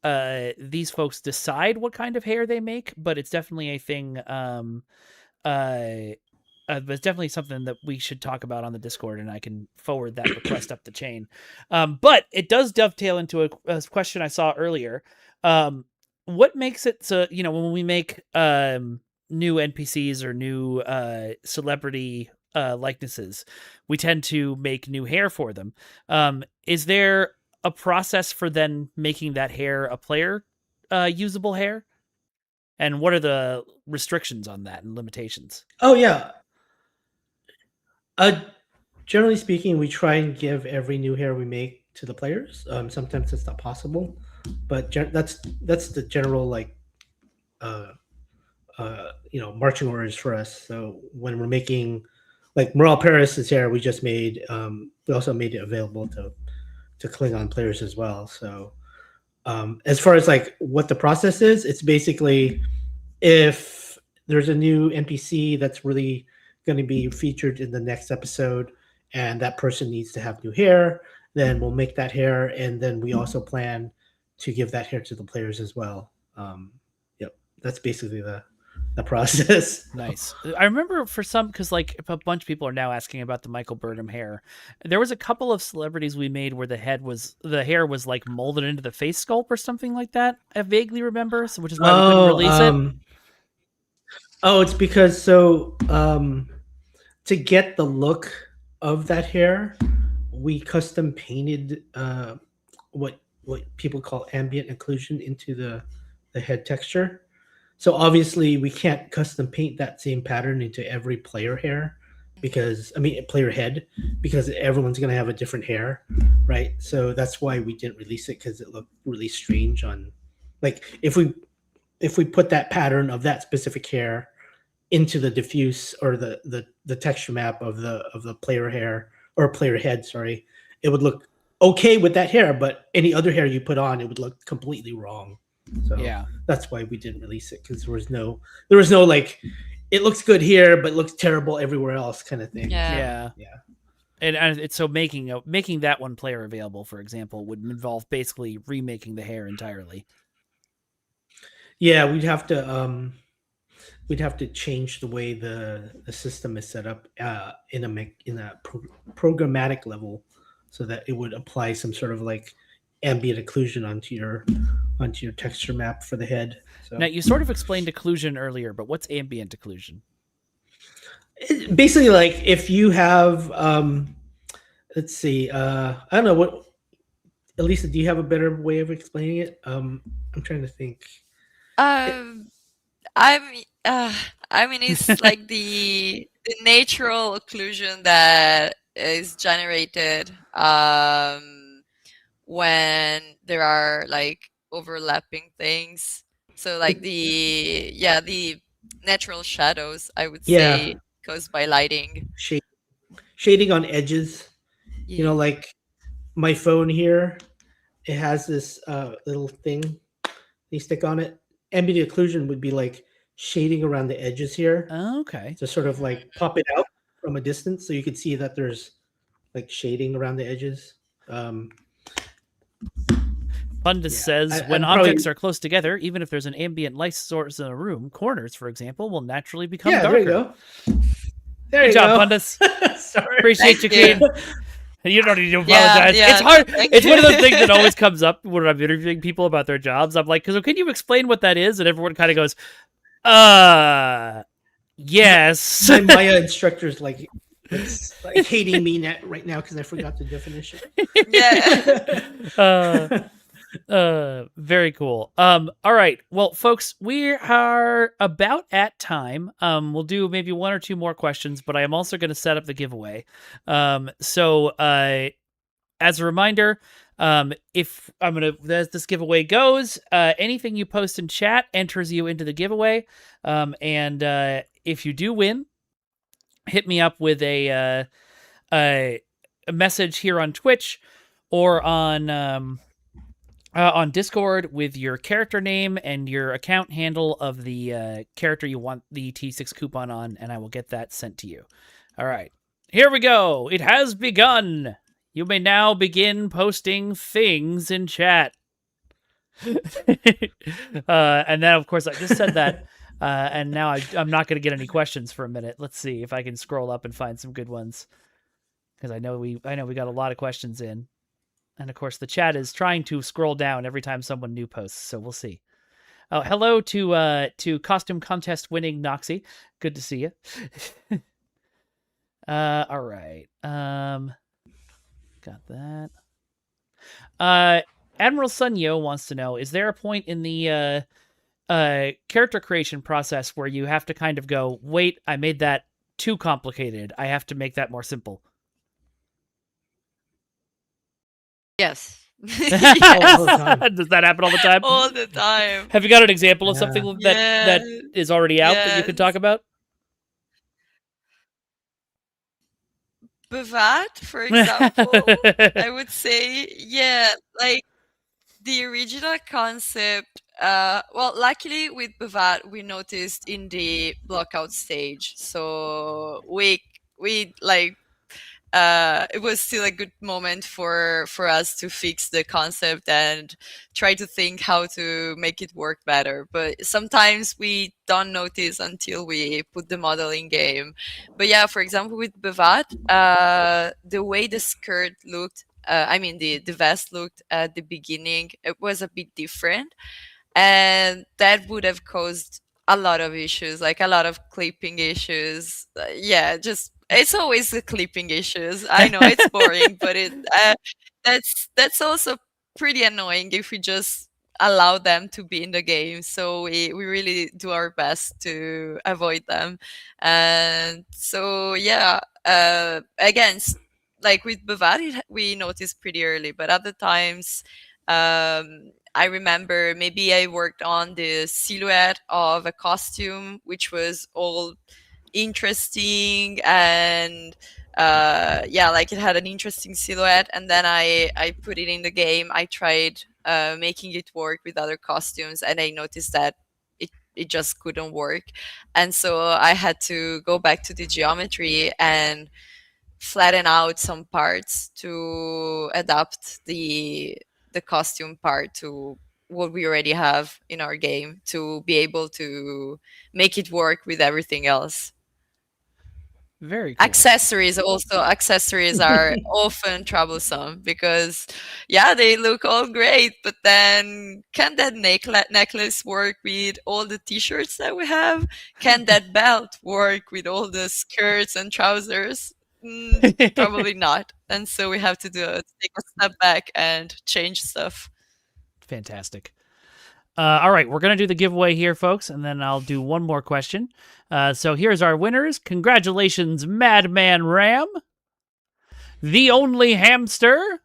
these folks decide what kind of hair they make, but it's definitely a thing. It's definitely something that we should talk about on the Discord, and I can forward that request up the chain. But it does dovetail into a question I saw earlier. What makes it so, when we make new NPCs or new celebrity likenesses, we tend to make new hair for them. Is there a process for then making that hair a player usable hair? And what are the restrictions on that and limitations? Oh yeah. Generally speaking, we try and give every new hair we make to the players. Sometimes it's not possible, but that's the general marching orders for us. So when we're making like Morale Paris's hair, we just made. We also made it available to Klingon players as well. So as far as like what the process is, it's basically if there's a new NPC that's really going to be featured in the next episode, and that person needs to have new hair, then we'll make that hair, and then we also plan to give that hair to the players as well. Yep, that's basically the process. Nice. I remember for some, because like a bunch of people are now asking about the Michael Burnham hair. There was a couple of celebrities we made where the hair was like molded into the face sculpt or something like that. I vaguely remember, so which is why we couldn't release it. Oh, it's because to get the look of that hair, we custom painted what people call ambient occlusion into the head texture. So obviously we can't custom paint that same pattern into every player hair because player head, because everyone's going to have a different hair, right? So that's why we didn't release it, because it looked really strange on, like, if we put that pattern of that specific hair into the diffuse or the texture map of the player hair or player head, sorry, it would look okay with that hair, but any other hair you put on, it would look completely wrong. So Yeah, that's why we didn't release it, because there was no like, it looks good here but looks terrible everywhere else kind of thing. yeah. Yeah. And it's so making that one player available, for example, would involve basically remaking the hair entirely. Yeah, we'd have to change the way the system is set up in a programmatic level, so that it would apply some sort of like ambient occlusion onto your texture map for the head. So Now, you sort of explained occlusion earlier, but what's ambient occlusion? basically, like, if you have let's see, I don't know what, Elisa, do you have a better way of explaining it? I'm trying to think. It's like the natural occlusion that is generated when there are like overlapping things. So like the natural shadows, I would say, caused by lighting. Shading on edges. Yeah. You know, like my phone here, it has this little thing you stick on it. Ambient occlusion would be like shading around the edges here. Okay. To sort of like pop it out from a distance, so you can see that there's like shading around the edges. Pundus says, when objects are close together, even if there's an ambient light source in a room, corners, for example, will naturally become darker. There you go. Good job, Pundus. Sorry. Appreciate you, Keen. You don't need to apologize. It's hard. It's one of those things that always comes up when I'm interviewing people about their jobs. I'm like, can you explain what that is? And everyone kind of goes, yes. My Maya instructor's like hating me right now because I forgot the definition. Very cool. All right. Well, folks, we are about at time. We'll do maybe one or two more questions, but I am also going to set up the giveaway. So as a reminder, if as this giveaway goes, anything you post in chat enters you into the giveaway. And if you do win, hit me up with a message here on Twitch or on Discord with your character name and your account handle of the character you want the T6 coupon on, and I will get that sent to you. All right, here we go. It has begun. You may now begin posting things in chat. And then, of course, I just said that, and now I'm not going to get any questions for a minute. Let's see if I can scroll up and find some good ones, because I know we got a lot of questions in. And of course, the chat is trying to scroll down every time someone new posts, so we'll see. Oh, hello to costume contest winning Noxie. Good to see you. All right. Got that. Admiral Sunyo wants to know: is there a point in the character creation process where you have to kind of go, "Wait, I made that too complicated. I have to make that more simple"? Yes. All the time. Does that happen all the time? All the time. Have you got an example of something that is already out that you could talk about? Bhavat, for example, I would say, like the original concept. Well, luckily with Bhavat, we noticed in the blockout stage, so we like it was still a good moment for us to fix the concept and try to think how to make it work better. But sometimes we don't notice until we put the model in game. But yeah, for example, with Bevat, the way the skirt looked, I mean the vest looked at the beginning, it was a bit different, and that would have caused a lot of issues, like a lot of clipping issues. Yeah, just it's always the clipping issues. I know it's boring, but that's also pretty annoying if we just allow them to be in the game. So we really do our best to avoid them. And so yeah, again, like with Bavari, we noticed pretty early, but other times, I remember maybe I worked on the silhouette of a costume, which was all interesting and yeah, like it had an interesting silhouette, and then I put it in the game. I tried making it work with other costumes, and I noticed that it just couldn't work, and so I had to go back to the geometry and flatten out some parts to adapt the costume part to what we already have in our game to be able to make it work with everything else. Very cool. Accessories are often troublesome because yeah, they look all great, but then can that necklace work with all the t-shirts that we have? Can that belt work with all the skirts and trousers? Probably not. And so we have to take a step back and change stuff. Fantastic. All right, we're going to do the giveaway here, folks, and then I'll do one more question. So here's our winners. Congratulations, Madman Ram, The Only Hamster,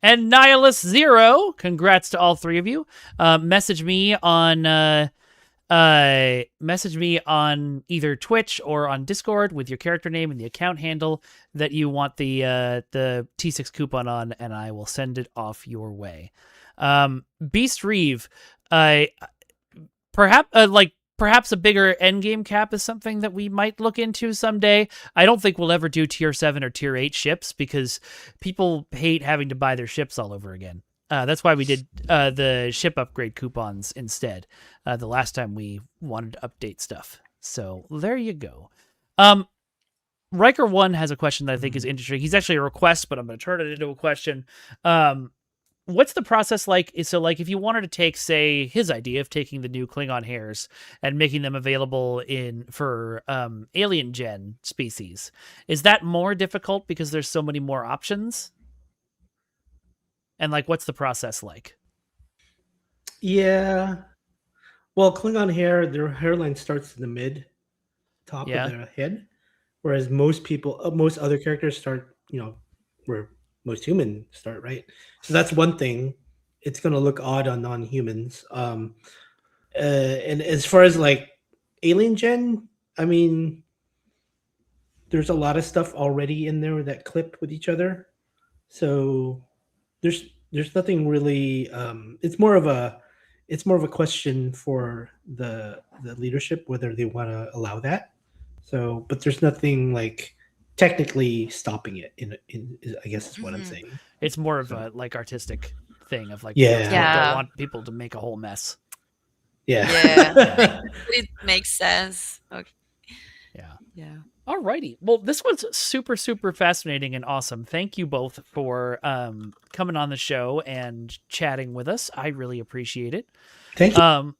and Nihilus Zero. Congrats to all three of you. Message me on either Twitch or on Discord with your character name and the account handle that you want the T6 coupon on, and I will send it off your way. Beast Reeve, perhaps a bigger endgame cap is something that we might look into someday. I don't think we'll ever do tier 7 or tier 8 ships because people hate having to buy their ships all over again. That's why we did the ship upgrade coupons instead the last time we wanted to update stuff. So there you go. Riker 1 has a question that I think is interesting. He's actually a request, but I'm going to turn it into a question. What's the process like? So, like, if you wanted to take, say, his idea of taking the new Klingon hairs and making them available for alien gen species, is that more difficult because there's so many more options? And, like, what's the process like? Yeah. Well, Klingon hair, their hairline starts in the top of their head, whereas most other characters start, where most humans start, right? So that's one thing. It's going to look odd on non-humans. And as far as like alien gen, I mean, there's a lot of stuff already in there that clip with each other. So there's nothing really. It's more of a question for the leadership whether they want to allow that. So, but there's nothing like technically stopping it in I guess is what I'm saying. It's more of a like artistic thing of like, don't want people to make a whole mess. Yeah. It makes sense. Okay. Yeah. Alrighty. Well, this was super, super fascinating and awesome. Thank you both for coming on the show and chatting with us. I really appreciate it. Thank you.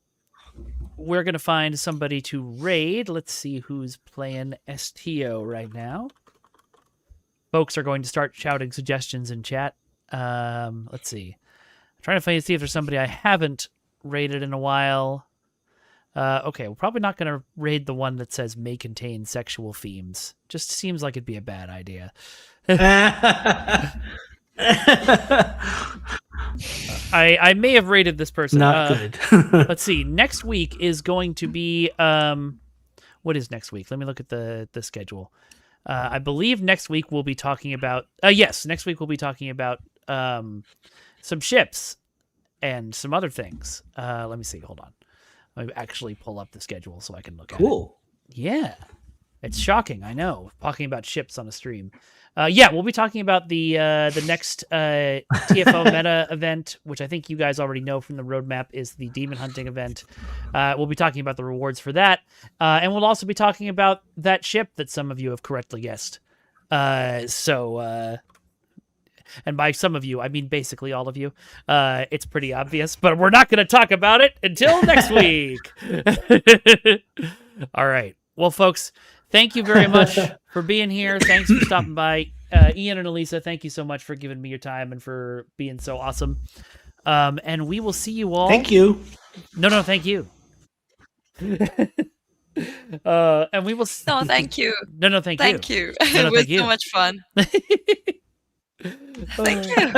We're going to find somebody to raid. Let's see who's playing STO right now. Folks are going to start shouting suggestions in chat. Let's see. I'm trying to see if there's somebody I haven't raided in a while. Okay, we're probably not going to raid the one that says may contain sexual themes. Just seems like it'd be a bad idea. I may have rated this person. Not good. Let's see. Next week is going to be what is next week? Let me look at the schedule. I believe next week we'll be talking about next week we'll be talking about some ships and some other things. Let me see. Hold on. Let me actually pull up the schedule so I can look at it. Cool. Yeah. It's shocking, I know, talking about ships on a stream. Yeah, we'll be talking about the next TFO meta event, which I think you guys already know from the roadmap is the demon hunting event. We'll be talking about the rewards for that, and we'll also be talking about that ship that some of you have correctly guessed. And by some of you, I mean basically all of you. It's pretty obvious, but we're not going to talk about it until next week. All right. Well, folks, thank you very much for being here. Thanks for stopping by. Ian and Elisa, thank you so much for giving me your time and for being so awesome. And we will see you all. Thank you. No, thank you. And we will. No, thank you. No, thank you. Thank you. No, It was thank you. so much fun. Thank you.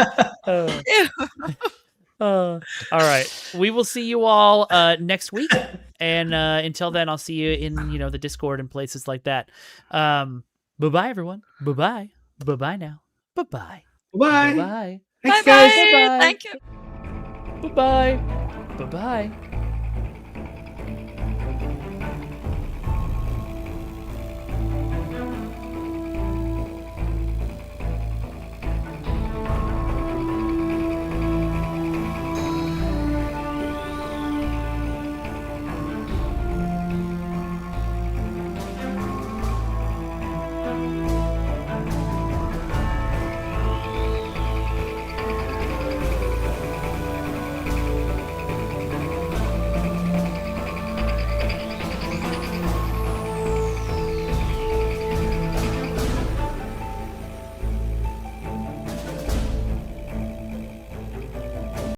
All right. We will see you all next week. And until then, I'll see you in the Discord and places like that. Bye-bye, everyone. Bye-bye. Bye-bye now. Bye-bye. Bye. Bye-bye. Thanks, Bye-bye. guys. Bye-bye. Thank you. Bye-bye. Bye-bye.